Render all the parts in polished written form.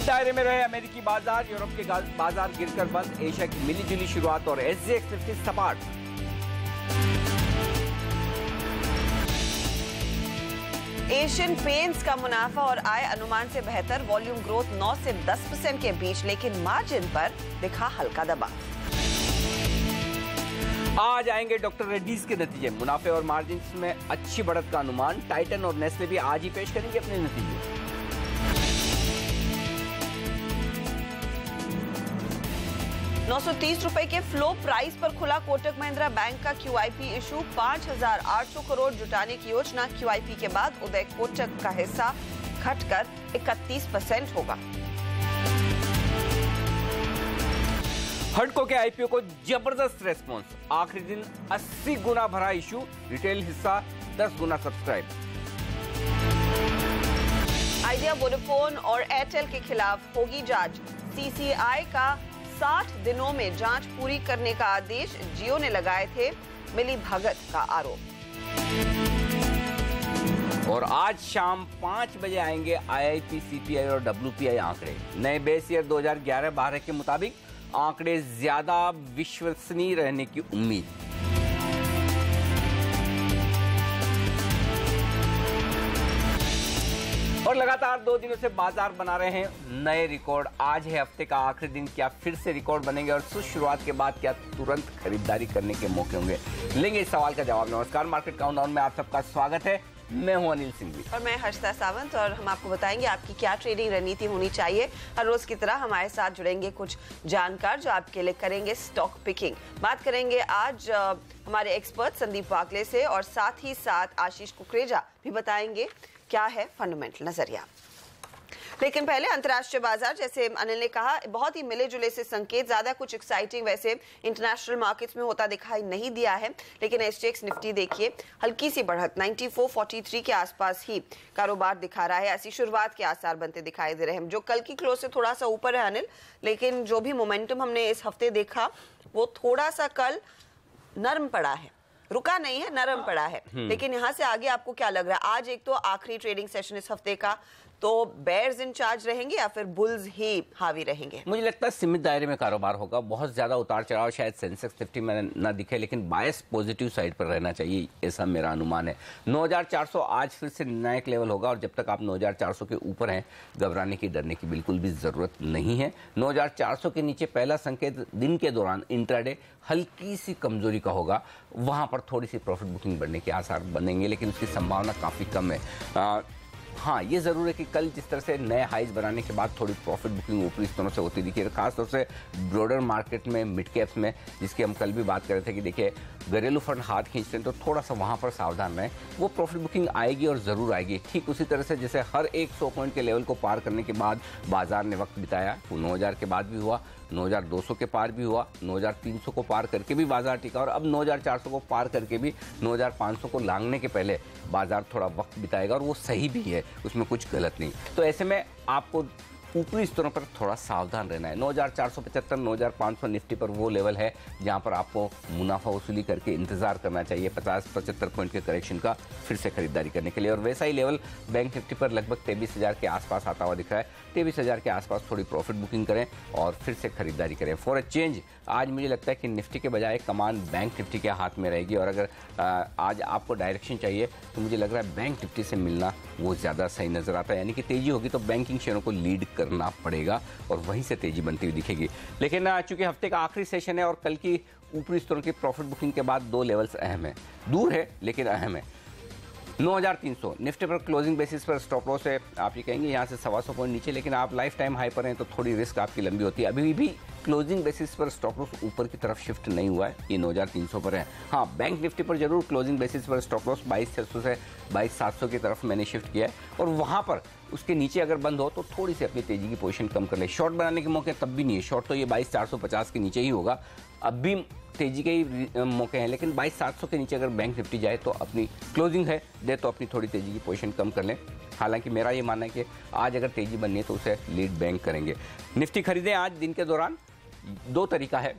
सीमित दायरे में रहे अमेरिकी बाजार, यूरोप के बाजार गिरकर बंद, एशिया की मिलीजुली शुरुआत और SGX 50 सपाट। एशियन पेंट्स का मुनाफा और आय अनुमान से बेहतर, वॉल्यूम ग्रोथ 9 से 10% के बीच, लेकिन मार्जिन पर दिखा हल्का दबाव। आज आएंगे डॉक्टर रेड्डीज के नतीजे, मुनाफे और मार्जिन में अच्छी बढ़त का अनुमान। टाइटन और नेस्ले भी आज ही पेश करेंगे अपने नतीजे। ₹930 के फ्लो प्राइस पर खुला कोटक महिंद्रा बैंक का QIP इशू, 5,800 करोड़ जुटाने की योजना। QIP के बाद उदय कोटक का हिस्सा घटकर 31% होगा। हडको के IPO को जबरदस्त रेस्पॉन्स, आखिरी दिन 80 गुना भरा इशू, रिटेल हिस्सा 10 गुना सब्सक्राइब। आइडिया, वोडाफोन और एयरटेल के खिलाफ होगी जांच, CCI का 60 दिनों में जांच पूरी करने का आदेश। जियो ने लगाए थे मिली भगत का आरोप। और आज शाम 5 बजे आएंगे IIP, CPI और WPI आंकड़े। नए बेस ईयर 2011-12 के मुताबिक आंकड़े ज्यादा विश्वसनीय रहने की उम्मीद। और लगातार 2 दिनों से बाजार बना रहे हैं नए रिकॉर्ड। आज है हफ्ते का आखिरी दिन, क्या फिर से रिकॉर्ड बनेंगे और सुस्त शुरुआत के बाद क्या तुरंत खरीदारी करने के मौके होंगे? लेंगे इस सवाल का जवाब। नमस्कार, मार्केट काउंटडाउन में आप सबका स्वागत है। मैं हूं अनिल सिंघवी और मैं हर्षिता सावंत, और हम आपको बताएंगे आपकी क्या ट्रेडिंग रणनीति होनी चाहिए। हर रोज की तरह हमारे साथ जुड़ेंगे कुछ जानकार जो आपके लिए करेंगे स्टॉक पिकिंग। बात करेंगे आज हमारे एक्सपर्ट संदीप वाकले से, और साथ ही साथ आशीष कुकरेजा भी बताएंगे क्या है फंडामेंटल नजरिया। लेकिन पहले अंतर्राष्ट्रीय बाजार, जैसे अनिल ने कहा, बहुत ही मिले जुले से संकेत, ज्यादा कुछ एक्साइटिंग वैसे इंटरनेशनल मार्केट्स में होता दिखाई नहीं दिया है। लेकिन SGX निफ्टी देखिए, हल्की सी बढ़त 9443 के आसपास ही कारोबार दिखा रहा है। ऐसी शुरुआत के आसार बनते दिखाई दे रहे हैं, जो कल की क्लोज से थोड़ा सा ऊपर है अनिल। लेकिन जो भी मोमेंटम हमने इस हफ्ते देखा वो थोड़ा सा कल नरम पड़ा है, रुका नहीं है, नरम पड़ा है। लेकिन यहाँ से आगे आपको क्या लग रहा है? आज एक तो आखिरी ट्रेडिंग सेशन इस हफ्ते का, तो बेयर्स इन चार्ज रहेंगे या फिर बुल्स ही हावी रहेंगे? मुझे लगता है सीमित दायरे में कारोबार होगा। बहुत ज्यादा उतार चढ़ाव शायद सेंसेक्स 50 में ना दिखे, लेकिन बायस पॉजिटिव साइड पर रहना चाहिए, ऐसा मेरा अनुमान है। 9400 आज फिर से निर्णायक लेवल होगा, और जब तक आप 9400 के ऊपर हैं, घबराने की, डरने की बिल्कुल भी जरूरत नहीं है। 9400 के नीचे पहला संकेत दिन के दौरान इंट्राडे हल्की सी कमजोरी का होगा, वहां पर थोड़ी सी प्रॉफिट बुकिंग बढ़ने के आसार बनेंगे, लेकिन उसकी संभावना काफी कम है। हाँ, ये जरूर है कि कल जिस तरह से नए हाइज बनाने के बाद थोड़ी प्रॉफिट बुकिंग ऊपरी स्तरों से होती दिखी है, खासतौर से ब्रॉडर मार्केट में, मिड कैप्स में, जिसकी हम कल भी बात कर रहे थे कि देखिए घरेलू फंड हाथ खींच रहे हैं, तो थोड़ा सा वहां पर सावधान रहें। वो प्रॉफिट बुकिंग आएगी और जरूर आएगी। ठीक उसी तरह से जैसे हर एक 100 पॉइंट के लेवल को पार करने के बाद बाजार ने वक्त बिताया, वो 9000 के बाद भी हुआ, 9200 के पार भी हुआ, 9300 को पार करके भी बाजार टिका, और अब 9400 को पार करके भी 9500 को लांघने के पहले बाजार थोड़ा वक्त बिताएगा, और वो सही भी है, उसमें कुछ गलत नहीं। तो ऐसे में आपको ऊपरी स्तरों पर थोड़ा सावधान रहना है। 9475, 9500 निफ्टी पर वो लेवल है जहां पर आपको मुनाफा वसूली करके इंतजार करना चाहिए 50-75 पॉइंट के करेक्शन का, फिर से खरीदारी करने के लिए। और वैसा ही लेवल बैंक निफ्टी पर लगभग 23,000 के आसपास आता हुआ दिख रहा है। 23,000 के आसपास थोड़ी प्रॉफिट बुकिंग करें और फिर से खरीदारी करें। फॉर अ चेंज आज मुझे लगता है कि निफ्टी के बजाय कमान बैंक निफ्टी के हाथ में रहेगी, और अगर आज आपको डायरेक्शन चाहिए तो मुझे लग रहा है बैंक निफ्टी से मिलना वो ज़्यादा सही नजर आता है। यानी कि तेजी होगी तो बैंकिंग शेयरों को लीड करना पड़ेगा, और वहीं से तेजी बनती हुई दिखेगी। लेकिन चूंकि हफ्ते का आखिरी सेशन है और कल की ऊपरी स्तरों की प्रॉफिट बुकिंग के बाद 2 लेवल्स अहम है, दूर है लेकिन अहम है। 9300 निफ्टी पर क्लोजिंग बेसिस पर स्टॉप लॉस है, आप ये कहेंगे यहाँ से 125 पॉइंट नीचे, लेकिन आप लाइफ टाइम हाई पर हैं तो थोड़ी रिस्क आपकी लंबी होती है। अभी भी क्लोजिंग बेसिस पर स्टॉप लॉस ऊपर की तरफ शिफ्ट नहीं हुआ है, ये 9300 पर है। हाँ, बैंक निफ्टी पर जरूर क्लोजिंग बेसिस पर स्टॉप लॉस 22,600 से 22,700 की तरफ मैंने शिफ्ट किया है, और वहाँ पर उसके नीचे अगर बंद हो तो थोड़ी सी अपनी तेजी की पोजीशन कम कर ले। शॉर्ट बनाने के मौके तब भी नहीं है, शॉर्ट तो ये 22,450 के नीचे ही होगा, अब भी तेजी के ही मौके हैं, लेकिन 22,700 के नीचे अगर बैंक निफ्टी जाए तो अपनी क्लोजिंग है दे तो अपनी थोड़ी तेजी की पोजीशन कम कर लें। हालांकि मेरा ये मानना है कि आज अगर तेजी बननी है तो उसे लीड बैंक करेंगे। निफ्टी खरीदें आज दिन के दौरान, 2 तरीका है,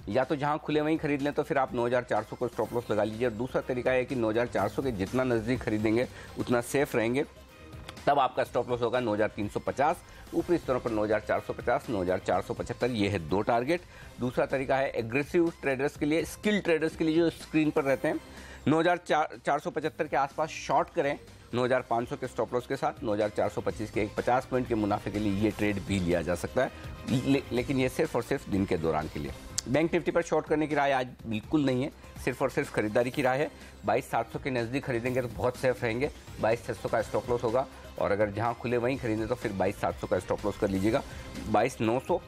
या तो जहां खुले वहीं खरीद लें तो फिर आप 9400 को स्टॉप लॉस लगा लीजिए, और दूसरा तरीका है कि 9400 के जितना नज़दीक खरीदेंगे उतना सेफ रहेंगे। तब आपका स्टॉप लॉस होगा 9350, ऊपरी स्तरों पर 9450, 9475, ये है 2 टारगेट। दूसरा तरीका है एग्रेसिव ट्रेडर्स के लिए, स्किल ट्रेडर्स के लिए जो स्क्रीन पर रहते हैं, 9475 के आसपास शॉर्ट करें 9500 के स्टॉप लॉस के साथ, 9425 के एक 50 पॉइंट के मुनाफे के लिए ये ट्रेड भी लिया जा सकता है, लेकिन ये सिर्फ और सिर्फ दिन के दौरान के लिए। बैंक निफ्टी पर शॉर्ट करने की राय आज बिल्कुल नहीं है, सिर्फ और सिर्फ खरीदारी की राय है। 22700 के नज़दीक खरीदेंगे तो बहुत सेफ रहेंगे, 22600 का स्टॉप लॉस होगा, और अगर जहां खुले वहीं खरीदें तो फिर 22700 का स्टॉप लॉस कर लीजिएगा। 22900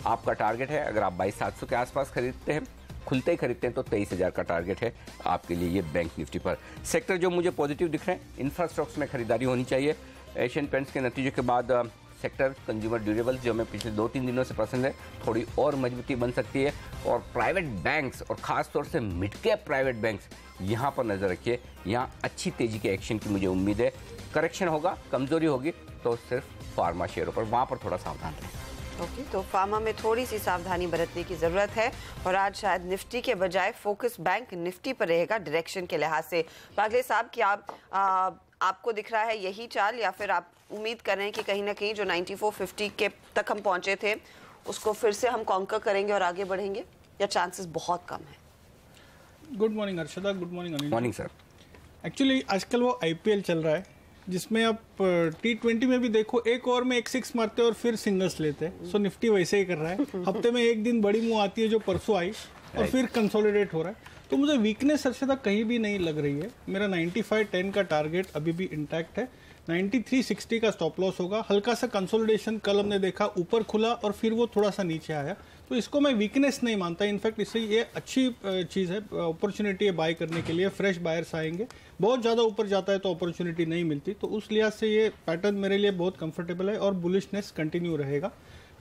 आपका टारगेट है, अगर आप 22700 के आसपास खरीदते हैं, खुलते ही खरीदते हैं तो 23000 का टारगेट है आपके लिए ये बैंक निफ्टी पर। सेक्टर जो मुझे पॉजिटिव दिख रहे हैं, इंफ्रा स्टॉक्स में खरीदारी होनी चाहिए। एशियन पेंट्स के नतीजे के बाद सेक्टर कंज्यूमर ड्यूरेबल्स जो हमें पिछले 2-3 दिनों से पसंद है, थोड़ी और मजबूती बन सकती है। और प्राइवेट बैंक्स और खासतौर से मिड कैप प्राइवेट बैंक्स, यहाँ पर नजर रखिए, यहाँ अच्छी तेजी के एक्शन की मुझे उम्मीद है। करेक्शन होगा, कमजोरी होगी तो सिर्फ फार्मा शेयरों पर, वहाँ पर थोड़ा सावधान रहें। ओके, तो फार्मा में थोड़ी सी सावधानी बरतने की जरूरत है, और आज शायद निफ्टी के बजाय फोकस बैंक निफ्टी पर रहेगा डायरेक्शन के लिहाज से। वागले साहब, क्या आपको दिख रहा है यही चाल, या फिर आप उम्मीद कर रहे हैं कि कहीं ना कहीं जो 9450 के तक हम पहुंचे थे उसको फिर से हम कॉन्कर करेंगे और आगे बढ़ेंगे, या चांसेस बहुत कम है? Good morning Arshada, good morning Anil. Morning sir. Actually आजकल वो आईपीएल चल रहा है, जिसमें आप T20 में भी देखो, एक ओवर में 1 6 मारते हैं और फिर सिंगल्स लेते हैं। सो निफ्टी वैसे ही कर रहा है, हफ्ते में एक दिन बड़ी मुंह आती है जो परसों आई, और फिर कंसोलिडेट हो रहा है। तो मुझे वीकनेस अर्शदा कहीं भी नहीं लग रही है। मेरा 9510 का टारगेट अभी भी इंटैक्ट है, 9360 का स्टॉप लॉस होगा। हल्का सा कंसोलिडेशन कल हमने देखा, ऊपर खुला और फिर वो थोड़ा सा नीचे आया, तो इसको मैं वीकनेस नहीं मानता। इनफैक्ट इससे ये अच्छी चीज़ है, अपॉर्चुनिटी है बाय करने के लिए। फ्रेश बायर्स आएंगे, बहुत ज़्यादा ऊपर जाता है तो अपॉर्चुनिटी नहीं मिलती, तो उस लिहाज से ये पैटर्न मेरे लिए बहुत कंफर्टेबल है और बुलिशनेस कंटिन्यू रहेगा।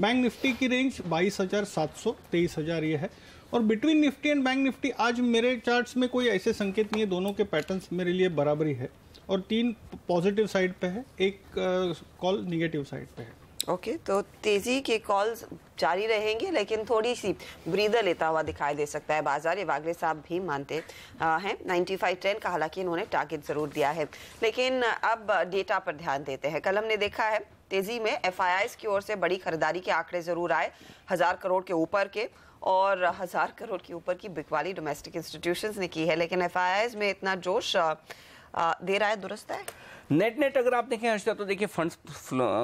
बैंक निफ्टी की रेंज 22,700 23,000 ये है, और between Nifty and bank Nifty आज मेरे चार्ट्स में कोई ऐसे संकेत नहीं है, दोनों के पैटर्न्स मेरे लिए बराबरी है, और 3 पॉजिटिव साइड पे है, एक कॉल निगेटिव साइड पे है। ओके, तो तेजी के कॉल्स जारी रहेंगे, लेकिन थोड़ी सी ब्रीदर लेता हुआ दिखाई दे सकता है बाजार, ये वागले साहब भी मानते हैं। 9510 का हालांकि इन्होंने टारगेट जरूर दिया है, लेकिन अब डेटा पर ध्यान देते हैं। कल हमने देखा है तेजी में FIIs की ओर से बड़ी खरीदारी के आंकड़े जरूर आए, 1000 करोड़ के ऊपर के, और 1000 करोड़ के ऊपर की बिकवाली डोमेस्टिक इंस्टीट्यूशंस ने की है, लेकिन FIIs में इतना जोश दे रहा है, दुरुस्त है? नेट अगर आप देखें हर्षदा, तो देखिए फंड्स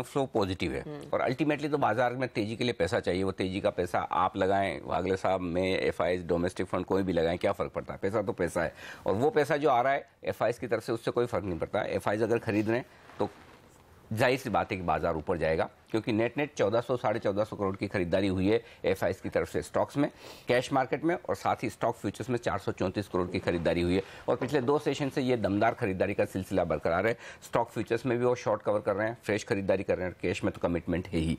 फ्लो पॉजिटिव है, और अल्टीमेटली तो बाजार में तेजी के लिए पैसा चाहिए। वो तेजी का पैसा आप लगाएं, वागले साहब में FIIs, डोमेस्टिक फंड कोई भी लगाएं, क्या फर्क पड़ता है? पैसा तो पैसा है, और वो पैसा जो आ रहा है FIIs की तरफ से, उससे कोई फर्क नहीं पड़ता। FIIs अगर खरीद रहे हैं तो जाहिर सी बात है कि बाजार ऊपर जाएगा, क्योंकि नेट 1400 साढ़े 1400 करोड़ की खरीदारी हुई है FIIs की तरफ से स्टॉक्स में, कैश मार्केट में, और साथ ही स्टॉक फ्यूचर्स में 434 करोड़ की खरीदारी हुई है। और पिछले 2 सेशन से ये दमदार खरीदारी का सिलसिला बरकरार है। स्टॉक फ्यूचर्स में भी वो शॉर्ट कवर कर रहे हैं, फ्रेश खरीदारी कर रहे हैं, कैश में तो कमिटमेंट है ही।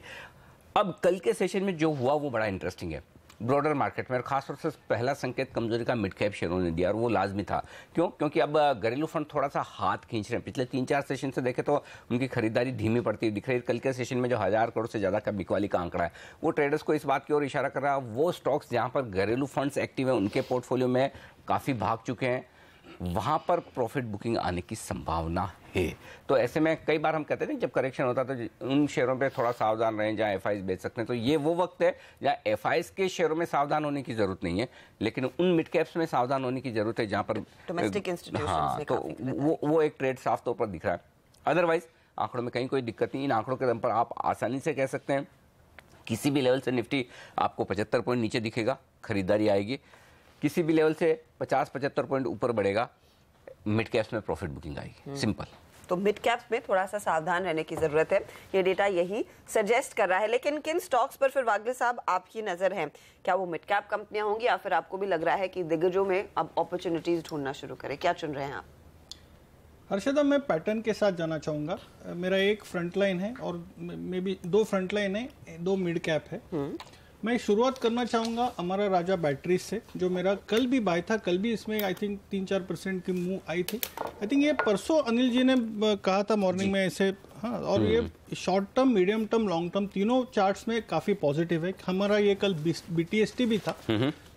अब कल के सेशन में जो हुआ वो बड़ा इंटरेस्टिंग है ब्रॉडर मार्केट में, और खासतौर से पहला संकेत कमजोरी का मिड कैप शेयरों ने दिया, और वो लाजमी था। क्यों? क्योंकि अब घरेलू फंड थोड़ा सा हाथ खींच रहे हैं। पिछले 3-4 सेशन से देखे तो उनकी खरीदारी धीमी पड़ती हुई दिख रही है। कल के सेशन में जो 1000 करोड़ से ज्यादा का बिकवाली का आंकड़ा है, वो ट्रेडर्स को इस बात की ओर इशारा कर रहा है, वो स्टॉक्स जहां पर घरेलू फंड्स एक्टिव है उनके पोर्टफोलियो में काफी भाग चुके हैं, वहां पर प्रॉफिट बुकिंग आने की संभावना है। तो ऐसे में कई बार हम कहते हैं जब करेक्शन होता है तो उन शेयरों पे थोड़ा सावधान रहें जहां FIIs बेच सकते हैं। तो ये वो वक्त है जहां FIIs के शेयरों में सावधान होने की जरूरत नहीं है, लेकिन उन मिड कैप्स में सावधान होने की जरूरत है जहां पर डोमेस्टिक इंस्टीट्यूशंस हाँ, तो वो एक ट्रेड साफ तौर पर दिख रहा है। अदरवाइज आंकड़ों में कहीं कोई दिक्कत नहीं। इन आंकड़ों के दम पर आप आसानी से कह सकते हैं किसी भी लेवल से निफ्टी आपको 75 पॉइंट नीचे दिखेगा, खरीदारी आएगी। किसी भी लेवल से 50-75 पॉइंट ऊपर बढ़ेगा, मिड कैप्स में प्रॉफिट बुकिंग आएगी। सिंपल। तो मिड कैप्स में थोड़ा सा सावधान रहने की जरूरत है, ये डेटा यही सजेस्ट कर रहा है। लेकिन किन स्टॉक्स पर फिर वागले साहब आपकी नजर है? क्या वो मिड कैप कंपनियां होंगी, या फिर आपको भी लग रहा है कि दिग्गजों में अब अपॉर्चुनिटीज ढूंढना शुरू करें? क्या चुन रहे हैं आप? हर्षदा, मैं पैटर्न के साथ जाना चाहूँगा। मेरा एक फ्रंट लाइन है और मे बी 2 फ्रंट लाइन है, 2 मिड कैप है। मैं शुरुआत करना चाहूँगा हमारा राजा बैटरीज से, जो मेरा कल भी बाय था। कल भी इसमें आई थिंक 3-4% की मूव आई थी। आई थिंक ये परसों अनिल जी ने कहा था मॉर्निंग में ऐसे, हाँ, और ये short term, medium term, long term तीनों चार्ट्स में काफ़ी पॉजिटिव है। हमारा ये कल BTST भी था,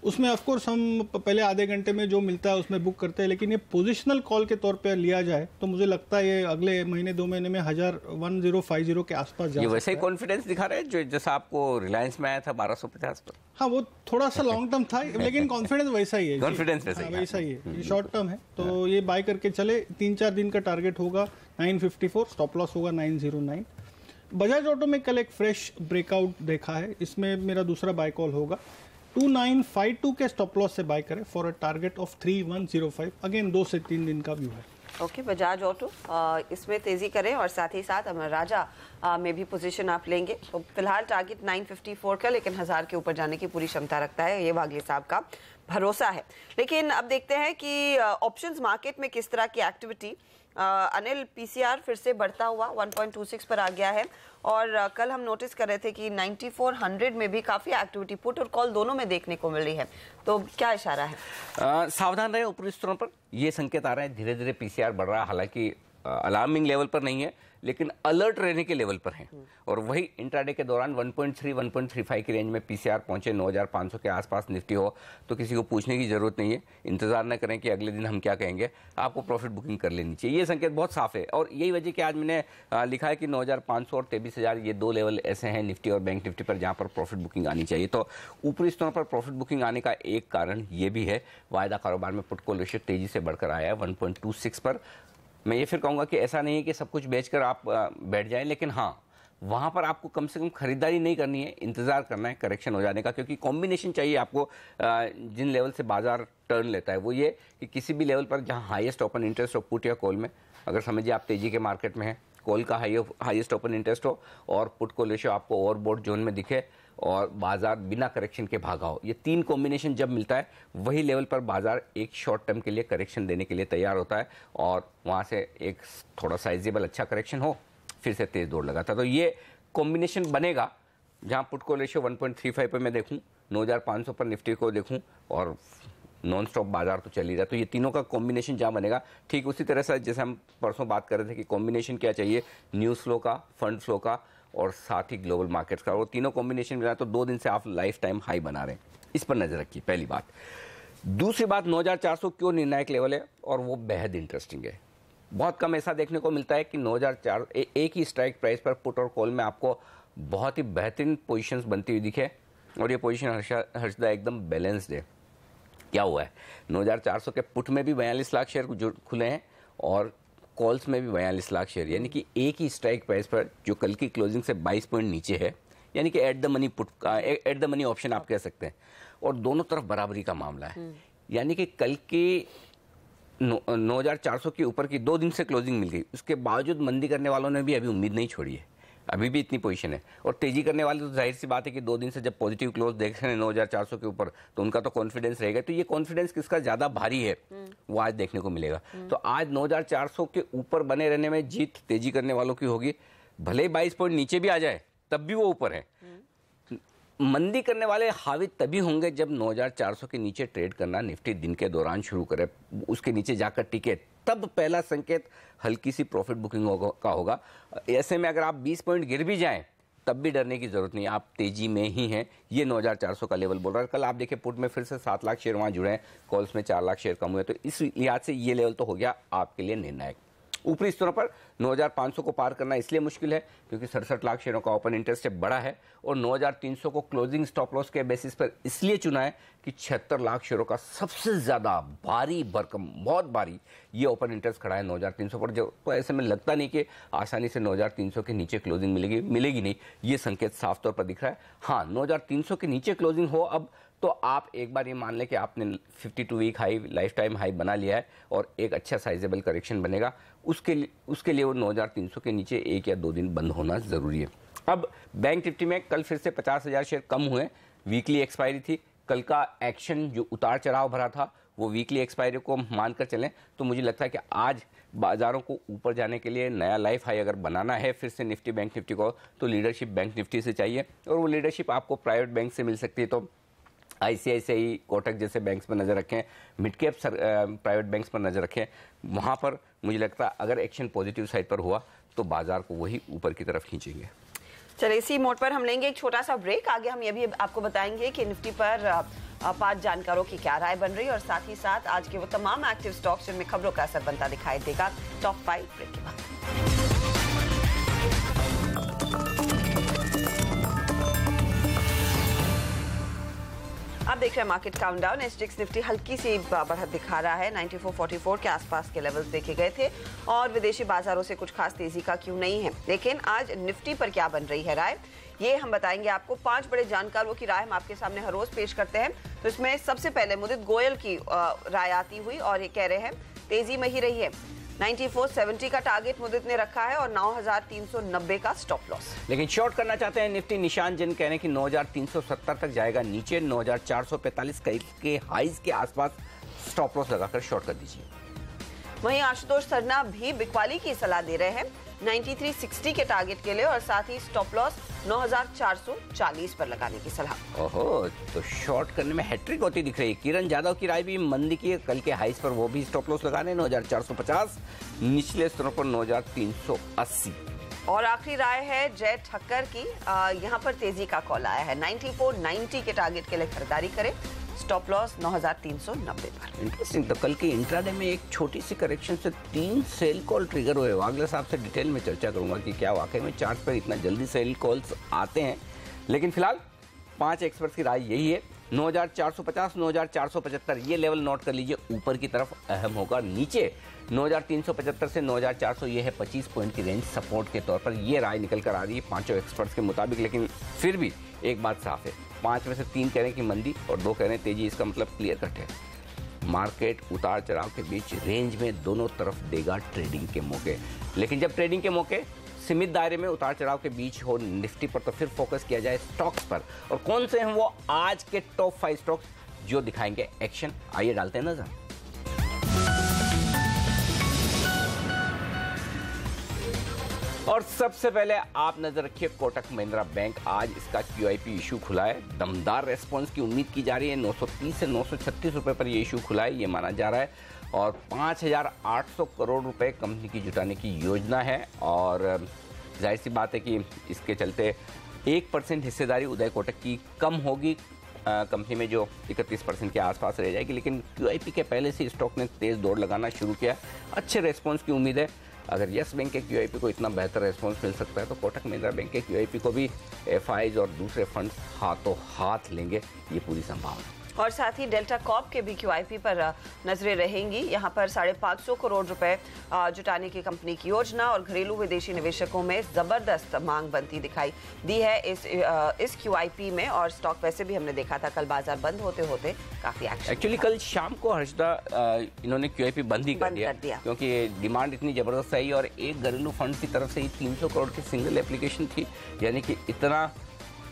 उसमें ऑफ कोर्स हम पहले आधे घंटे में जो मिलता है उसमें बुक करते हैं, लेकिन ये पोजिशनल कॉल के तौर पे लिया जाए तो मुझे लगता है ये अगले महीने 2 महीने में 1050 के आसपास जा ये सकता वैसे ही है। कॉन्फिडेंस दिखा रहे हैं जो जैसा आपको रिलायंस में आया था 1250 पर। हाँ, वो थोड़ा सा लॉन्ग टर्म था, लेकिन कॉन्फिडेंस वैसा ही है। कॉन्फिडेंस वैसा ही है। वैसा ही है, ये शॉर्ट टर्म है, तो ये बाय करके चले। 3-4 दिन का टारगेट होगा 954, स्टॉप लॉस होगा 909। बजाज ऑटो में कल एक फ्रेश ब्रेकआउट देखा है, इसमें मेरा दूसरा बाय कॉल होगा। 2952 के स्टॉप लॉस से बाय करें for a target of 3105। Again 2 से 3 दिन का व्यू है। ओके, बजाज ऑटो इसमें तेजी करें और साथ ही साथ अमर राजा में भी पोजीशन आप लेंगे। तो फिलहाल टारगेट 954 का, लेकिन 1000 के ऊपर जाने की पूरी क्षमता रखता है, ये वागले साहब का भरोसा है। लेकिन अब देखते हैं कि ऑप्शंस मार्केट में किस तरह की एक्टिविटी। अनिल, पीसीआर फिर से बढ़ता हुआ 1.26 पर आ गया है और कल हम नोटिस कर रहे थे कि 9400 में भी काफी एक्टिविटी पुट और कॉल दोनों में देखने को मिल रही है, तो क्या इशारा है? सावधान रहे ऊपरी स्तरों पर, ये संकेत आ रहे हैं धीरे धीरे पीसीआर बढ़ रहा है, हालांकि अलार्मिंग लेवल पर नहीं है लेकिन अलर्ट रहने के लेवल पर है। और वही इंट्राडे के दौरान 1.35 की रेंज में पीसीआर पहुंचे, 9500 के आसपास निफ्टी हो तो किसी को पूछने की जरूरत नहीं है, इंतजार न करें कि अगले दिन हम क्या कहेंगे, आपको प्रॉफिट बुकिंग कर लेनी चाहिए। ये संकेत बहुत साफ है और यही वजह कि आज मैंने लिखा है कि 9500 और 23,000 ये 2 लेवल ऐसे हैं निफ्टी और बैंक निफ्टी पर जहां पर प्रॉफिट बुकिंग आनी चाहिए। तो ऊपरी स्तरों पर प्रॉफिट बुकिंग आने का एक कारण ये भी है, वायदा कारोबार में पुट कॉल रेशियो तेजी से बढ़कर आया है 1.26 पर। मैं ये फिर कहूंगा कि ऐसा नहीं है कि सब कुछ बेचकर आप बैठ जाएं, लेकिन हाँ, वहां पर आपको कम से कम खरीदारी नहीं करनी है, इंतजार करना है करेक्शन हो जाने का, क्योंकि कॉम्बिनेशन चाहिए आपको। जिन लेवल से बाजार टर्न लेता है वो ये कि किसी भी लेवल पर जहां हाईएस्ट ओपन इंटरेस्ट हो पुट या कॉल में, अगर समझिए आप तेजी के मार्केट में है, कॉल का हाईएस्ट ओपन इंटरेस्ट हो और पुट कॉल रेशियो आपको ओवरबॉट जोन में दिखे और बाजार बिना करेक्शन के भागा हो, ये 3 कॉम्बिनेशन जब मिलता है वही लेवल पर बाजार एक शॉर्ट टर्म के लिए करेक्शन देने के लिए तैयार होता है और वहां से एक थोड़ा साइजेबल अच्छा करेक्शन हो फिर से तेज दौड़ लगाता है। तो ये कॉम्बिनेशन बनेगा जहां पुट कॉल रेशियो 1.35 पर मैं देखूं, 9500 पर निफ्टी को देखूं और नॉन स्टॉप बाजार तो चल ही रहा है। तो ये तीनों का कॉम्बिनेशन जहां बनेगा, ठीक उसी तरह से जैसे हम परसों बात कर रहे थे कि कॉम्बिनेशन क्या चाहिए, न्यूज फ्लो का, फंड फ्लो का और साथ ही ग्लोबल मार्केट्स का, वो तीनों कॉम्बिनेशन मिला तो 2 दिन से आप लाइफ टाइम हाई बना रहे हैं, इस पर नजर रखिए, पहली बात। दूसरी बात, 9400 क्यों निर्णायक लेवल है और वो बेहद इंटरेस्टिंग है। बहुत कम ऐसा देखने को मिलता है कि 9400 एक ही स्ट्राइक प्राइस पर पुट और कॉल में आपको बहुत ही बेहतरीन पोजीशंस बनती हुई दिखे और ये पोजीशन हर्षदा एकदम बैलेंस्ड है। क्या हुआ है, 9400 के पुट में भी 42 लाख शेयर खुले हैं और कॉल्स में भी 42 लाख शेयर, यानी कि एक ही स्ट्राइक प्राइस पर जो कल की क्लोजिंग से 22 पॉइंट नीचे है, यानी कि at the money put at the money option आप कह सकते हैं, और दोनों तरफ बराबरी का मामला है। यानी कि कल की 9400 के ऊपर की 2 दिन से क्लोजिंग मिल गई, उसके बावजूद मंदी करने वालों ने भी अभी उम्मीद नहीं छोड़ी है, अभी भी इतनी पोजीशन है। और तेजी करने वाले तो जाहिर सी बात है कि 2 दिन से जब पॉजिटिव क्लोज देख रहे हैं 9400 के ऊपर तो उनका तो कॉन्फिडेंस रहेगा। तो ये कॉन्फिडेंस किसका ज्यादा भारी है वो आज देखने को मिलेगा। तो आज 9400 के ऊपर बने रहने में जीत तेजी करने वालों की होगी, भले ही 22 पॉइंट नीचे भी आ जाए तब भी वो ऊपर है। मंदी करने वाले हावी तभी होंगे जब 9400 के नीचे ट्रेड करना निफ्टी दिन के दौरान शुरू करे, उसके नीचे जाकर टिके, तब पहला संकेत हल्की सी प्रॉफिट बुकिंग का होगा। ऐसे में अगर आप 20 पॉइंट गिर भी जाएं तब भी डरने की जरूरत नहीं, आप तेजी में ही हैं, ये 9400 का लेवल बोल रहा है। कल आप देखिए पुट में फिर से 7 लाख शेयर वहां जुड़े हैं, कॉल्स में 4 लाख शेयर कम हुए, तो इस लिहाज से ये लेवल तो हो गया आपके लिए निर्णायक। ऊपरी स्तरों पर 9500 को पार करना इसलिए मुश्किल है क्योंकि 67 लाख शेयरों का ओपन इंटरेस्ट बड़ा है और 9300 को क्लोजिंग स्टॉप लॉस के बेसिस पर इसलिए चुना है कि 76 लाख शेयरों का सबसे ज्यादा भारी भरकम, बहुत भारी ये ओपन इंटरेस्ट खड़ा है 9300 पर, जो तो ऐसे में लगता नहीं कि आसानी से 9300 के नीचे क्लोजिंग मिलेगी नहीं, ये संकेत साफ तौर पर दिख रहा है। हाँ, 9300 के नीचे क्लोजिंग हो अब तो आप एक बार ये मान लें कि आपने 52 week high, life time high बना लिया है और एक अच्छा साइजेबल करेक्शन बनेगा, उसके लिए वो 9300 के नीचे 1 या 2 दिन बंद होना जरूरी है। अब बैंक निफ्टी में कल फिर से 50,000 शेयर कम हुए, वीकली एक्सपायरी थी, कल का एक्शन जो उतार चढ़ाव भरा था वो वीकली एक्सपायरी को मानकर चलें तो मुझे लगता है कि आज बाजारों को ऊपर जाने के लिए नया लाइफ हाई अगर बनाना है फिर से निफ्टी बैंक निफ्टी को, तो लीडरशिप बैंक निफ्टी से चाहिए और वो लीडरशिप आपको प्राइवेट बैंक से मिल सकती है। तो आईसीआईसीआई, कोटक जैसे बैंक्स पर नजर रखें, मिड कैप प्राइवेट बैंक्स पर नजर रखें, वहां पर मुझे लगता है अगर एक्शन पॉजिटिव साइड पर हुआ तो बाजार को वही ऊपर की तरफ खींचेंगे। चलिए इसी मोड पर हम लेंगे एक छोटा सा ब्रेक। आगे हम ये भी आपको बताएंगे कि निफ्टी पर 5 जानकारों की क्या राय बन रही है और साथ ही साथ आज के वो तमाम एक्टिव स्टॉक्स जिनमें खबरों का असर बनता दिखाई देगा। टॉप 5 ब्रेक के बाद। आप देख रहे हैं मार्केट काउंटडाउन। एसजीएक्स निफ्टी हल्की सी बढ़त दिखा रहा है, 9444 के आसपास के लेवल्स देखे गए थे और विदेशी बाजारों से कुछ खास तेजी का क्यों नहीं है। लेकिन आज निफ्टी पर क्या बन रही है राय, ये हम बताएंगे आपको। 5 बड़े जानकारों की राय हम आपके सामने हर रोज पेश करते हैं। तो इसमें सबसे पहले मुदित गोयल की राय आती हुई और ये कह रहे हैं तेजी में ही रही है। 9470 का टारगेट मुदित ने रखा है और 9390 का स्टॉप लॉस। लेकिन शॉर्ट करना चाहते हैं निफ्टी। निशान जिन कह रहे हैं कि 9370 तक जाएगा, नीचे 9445 के हाईज के आसपास स्टॉप लॉस लगाकर शॉर्ट कर दीजिए। वहीं आशुतोष सरना भी बिकवाली की सलाह दे रहे हैं 9360 के टारगेट के लिए और साथ ही स्टॉप लॉस 9440 पर लगाने की सलाह। ओहो, तो शॉर्ट करने में हैट्रिक होती दिख रही है। किरण यादव की राय भी मंदी की है, कल के हाईज पर वो भी स्टॉप लॉस लगाने 9450, निचले स्तरों पर 9380। और आखिरी राय है जय ठक्कर की, यहाँ पर तेजी का कॉल आया है। 9490 के टारगेट के लिए खरीदारी करें, स्टॉप लॉस 9390 पर। इंटरेस्टिंग। तो कल के इंट्राडे में एक छोटी सी करेक्शन से 3 सेल कॉल ट्रिगर हुए। वागले साहब से डिटेल में चर्चा करूंगा कि क्या वाकई में चार्ट पर इतना जल्दी सेल कॉल्स आते हैं। लेकिन फिलहाल 5 एक्सपर्ट्स की राय यही है, 9450, 9475 ये लेवल नोट कर लीजिए, ऊपर की तरफ अहम होगा। नीचे 9375 से 9400 ये है 25 पॉइंट की रेंज सपोर्ट के तौर पर। ये राय निकल कर आ रही है 5 एक्सपर्ट्स के मुताबिक। लेकिन फिर भी एक बात साफ है, 5 में से 3 कह रहे हैं कि मंदी और 2 कह रहे हैं तेजी। इसका मतलब क्लियर कट है, मार्केट उतार चढ़ाव के बीच रेंज में दोनों तरफ देगा ट्रेडिंग के मौके। लेकिन जब ट्रेडिंग के मौके सीमित दायरे में उतार चढ़ाव के बीच हो निफ्टी पर, तो फिर फोकस किया जाए स्टॉक्स पर। और कौन से हैं वो आज के टॉप 5 स्टॉक्स जो दिखाएंगे एक्शन। आइए डालते हैं नजर। और सबसे पहले आप नजर रखिए कोटक महिंद्रा बैंक। आज इसका QIP इशू खुला है। दमदार रेस्पॉन्स की उम्मीद की जा रही है। 930 से 936 रुपए पर यह इशू खुला है, ये माना जा रहा है। और 5800 करोड़ रुपए कंपनी की जुटाने की योजना है। और जाहिर सी बात है कि इसके चलते 1% हिस्सेदारी उदय कोटक की कम होगी कंपनी में, जो 31% के आसपास रह जाएगी। लेकिन QIP के पहले से स्टॉक ने तेज दौड़ लगाना शुरू किया। अच्छे रेस्पॉन्स की उम्मीद है। अगर यस बैंक के QIP को इतना बेहतर रेस्पॉन्स मिल सकता है तो कोटक महिंद्रा बैंक के QIP को भी FIs और दूसरे फंड्स हाथों हाथ लेंगे, ये पूरी संभावना। और साथ ही डेल्टा कॉर्प के भी QIP पर नजरें रहेंगी। यहाँ पर 550 करोड़ रुपए जुटाने की कंपनी की योजना और घरेलू विदेशी निवेशकों में जबरदस्त मांग बनती दिखाई दी है इस QIP में। और स्टॉक वैसे भी हमने देखा था कल बाजार बंद होते होते काफी एक्शन। एक्चुअली कल शाम को हर्षदा इन्होंने QIP बंद ही कर दिया क्योंकि डिमांड इतनी जबरदस्त आई और एक घरेलू फंड की तरफ से ही 300 करोड़ की सिंगल एप्लीकेशन थी। यानी कि इतना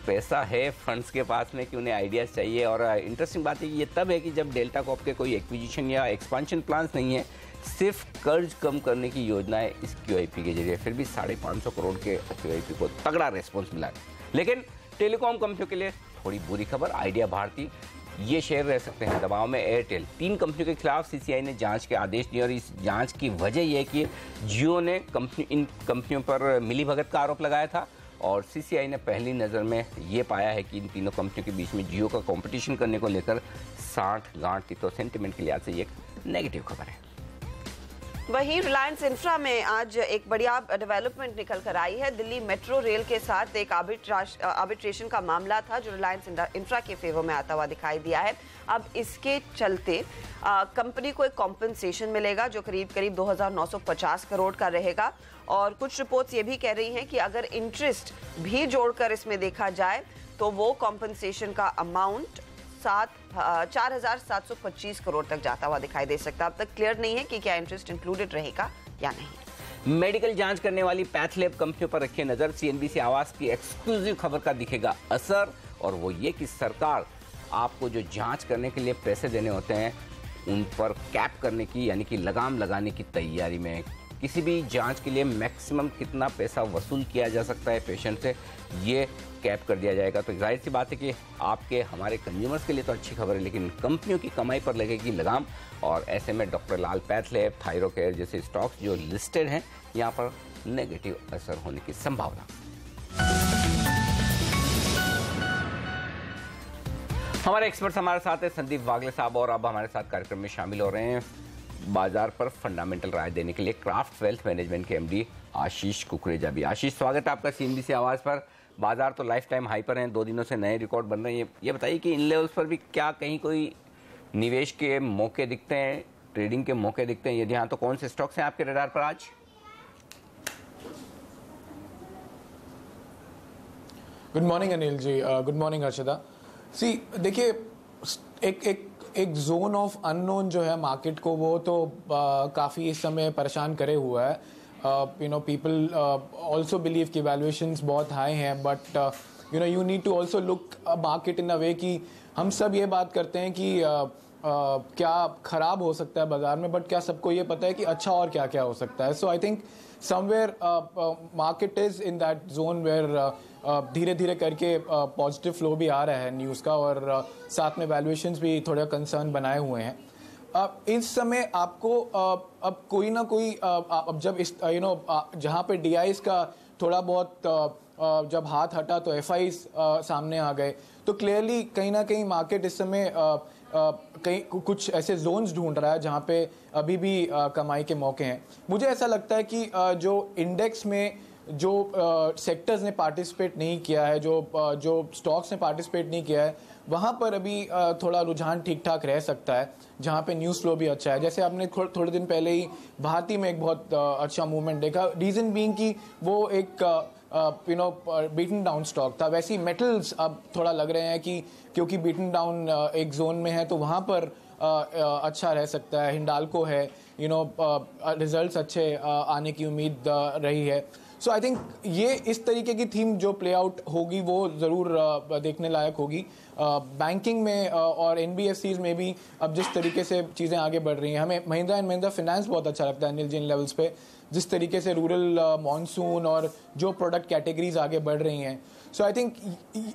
पैसा है फंड्स के पास में कि उन्हें आइडियाज चाहिए। और इंटरेस्टिंग बात ये तब है कि जब डेल्टा कॉर्प के कोई एक्विजिशन या एक्सपांशन प्लान्स नहीं है, सिर्फ कर्ज कम करने की योजना है इस QIP के जरिए। फिर भी 550 करोड़ के QIP को तगड़ा रेस्पॉन्स मिला है। लेकिन टेलीकॉम कंपनियों के लिए थोड़ी बुरी खबर, आइडिया भारती ये शेयर रह सकते हैं दबाव में। एयरटेल, 3 कंपनियों के खिलाफ CCI ने जांच के आदेश दिए और इस जांच की वजह यह है कि जियो ने इन कंपनियों पर मिलीभगत का आरोप लगाया था और CCI ने पहली नज़र में ये पाया है कि इन तीनों कंपनियों के बीच में जियो का कंपटीशन करने को लेकर साठ गांठ थी। तो सेंटिमेंट के लिहाज से ये एक नेगेटिव खबर है। वहीं रिलायंस इंफ्रा में आज एक बढ़िया डेवलपमेंट निकल कर आई है। दिल्ली मेट्रो रेल के साथ एक आर्बिट्रेशन का मामला था जो रिलायंस इंफ्रा के फेवर में आता हुआ दिखाई दिया है। अब इसके चलते कंपनी को एक कॉम्पनसेशन मिलेगा जो करीब 2950 करोड़ का रहेगा। और कुछ रिपोर्ट्स ये भी कह रही हैं कि अगर इंटरेस्ट भी जोड़कर इसमें देखा जाए तो वो कॉम्पनसेशन का अमाउंट 4725 करोड़ तक जाता हुआ दिखाई दे सकता है। अब तक क्लियर नहीं है कि क्या इंटरेस्ट इंक्लूडेड रहेगा या नहीं। मेडिकल जांच करने वाली पैथलैब कंपनियों पर रखिए नजर। CNBC आवाज की एक्सक्लूसिव खबर का दिखेगा असर, और वो ये कि सरकार आपको जो जांच करने के लिए पैसे देने होते हैं उन पर कैप करने की यानी कि लगाम लगाने की तैयारी में। किसी भी जांच के लिए मैक्सिमम कितना पैसा वसूल किया जा सकता है पेशेंट से, ये कैप कर दिया जाएगा। तो जाहिर सी बात है कि आपके हमारे कंज्यूमर्स के लिए तो अच्छी खबर है, लेकिन कंपनियों की कमाई पर लगेगी लगाम। और ऐसे में डॉक्टर लाल पैथलैब, थायरोकेयर जैसे स्टॉक्स जो लिस्टेड हैं, यहाँ पर नेगेटिव असर होने की संभावना। हमारे एक्सपर्ट्स हमारे साथ हैं संदीप वागले साहब, और अब हमारे साथ कार्यक्रम में शामिल हो रहे हैं बाजार पर फंडामेंटल राय देने के लिए क्राफ्ट वेल्थ मैनेजमेंट के एमडी आशीष कुकरेजा भी। आशीष, स्वागत है आपका CNBC आवाज़ पर। बाजार तो लाइफ टाइम हाई पर हैं, 2 दिनों से नए रिकॉर्ड बन रहे हैं। ये बताइए कि इन लेवल्स पर भी क्या कहीं कोई निवेश के मौके दिखते हैं, ट्रेडिंग के मौके दिखते हैं? यदि हाँ तो कौन से स्टॉक्स हैं आपके रडार पर आज? Good morning Anil ji, good morning Harshada. देखिए, एक जोन ऑफ अननोन जो है मार्केट को, वो तो काफ़ी इस समय परेशान करे हुआ है। पीपल ऑल्सो बिलीव कि वैल्यूएशंस बहुत हाई हैं, but you need to also look market in a way कि हम सब ये बात करते हैं कि क्या खराब हो सकता है बाजार में, बट क्या सबको ये पता है कि अच्छा और क्या क्या हो सकता है। So I think somewhere market is in that zone where धीरे धीरे करके पॉजिटिव फ्लो भी आ रहा है न्यूज़ का, और साथ में वैल्यूएशंस भी थोड़ा कंसर्न बनाए हुए हैं। इस समय आपको अब कोई ना कोई अब जब इस जहाँ पे DIs का थोड़ा बहुत जब हाथ हटा तो FIs सामने आ गए, तो क्लियरली कहीं ना कहीं मार्केट इस समय कहीं कुछ ऐसे जोन्स ढूंढ रहा है जहाँ पे अभी भी कमाई के मौके हैं। मुझे ऐसा लगता है कि जो इंडेक्स में जो सेक्टर्स ने पार्टिसिपेट नहीं किया है, जो स्टॉक्स ने पार्टिसिपेट नहीं किया है, वहाँ पर अभी थोड़ा रुझान ठीक ठाक रह सकता है, जहाँ पे न्यूज़ फ्लो भी अच्छा है। जैसे आपने थोड़े दिन पहले ही भारती में एक बहुत अच्छा मूवमेंट देखा, रीज़न बीइंग कि वो एक बीटन डाउन स्टॉक था। वैसे ही मेटल्स अब थोड़ा लग रहे हैं कि क्योंकि बीटन डाउन एक जोन में है तो वहाँ पर अच्छा रह सकता है। हिंडाल्को है, रिजल्ट्स अच्छे आने की उम्मीद रही है। सो आई थिंक ये इस तरीके की थीम जो प्ले आउट होगी वो ज़रूर देखने लायक होगी। बैंकिंग में और NBFCs में भी अब जिस तरीके से चीज़ें आगे बढ़ रही हैं, हमें महिंद्रा एंड महिंद्रा फाइनेंस बहुत अच्छा लगता है अनिल जी इन लेवल्स पे, जिस तरीके से रूरल मॉनसून और जो प्रोडक्ट कैटेगरीज आगे बढ़ रही हैं। सो आई थिंक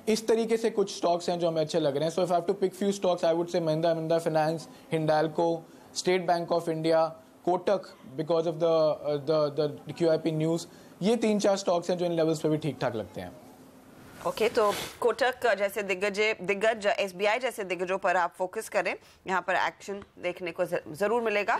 इस तरीके से कुछ स्टॉक्स हैं जो हमें अच्छे लग रहे हैं। So if I have to pick few stocks, I would say Mahindra finance, Hindalco, State Bank of India, Kotak because of the QIP news. ये 3-4 स्टॉक्स हैं जो इन लेवल्स पे भी ठीक ठाक लगते हैं। ओके, तो कोटक जैसे दिग्गज SBI जैसे दिग्गजों पर आप फोकस करें, यहाँ पर एक्शन देखने को जरूर मिलेगा।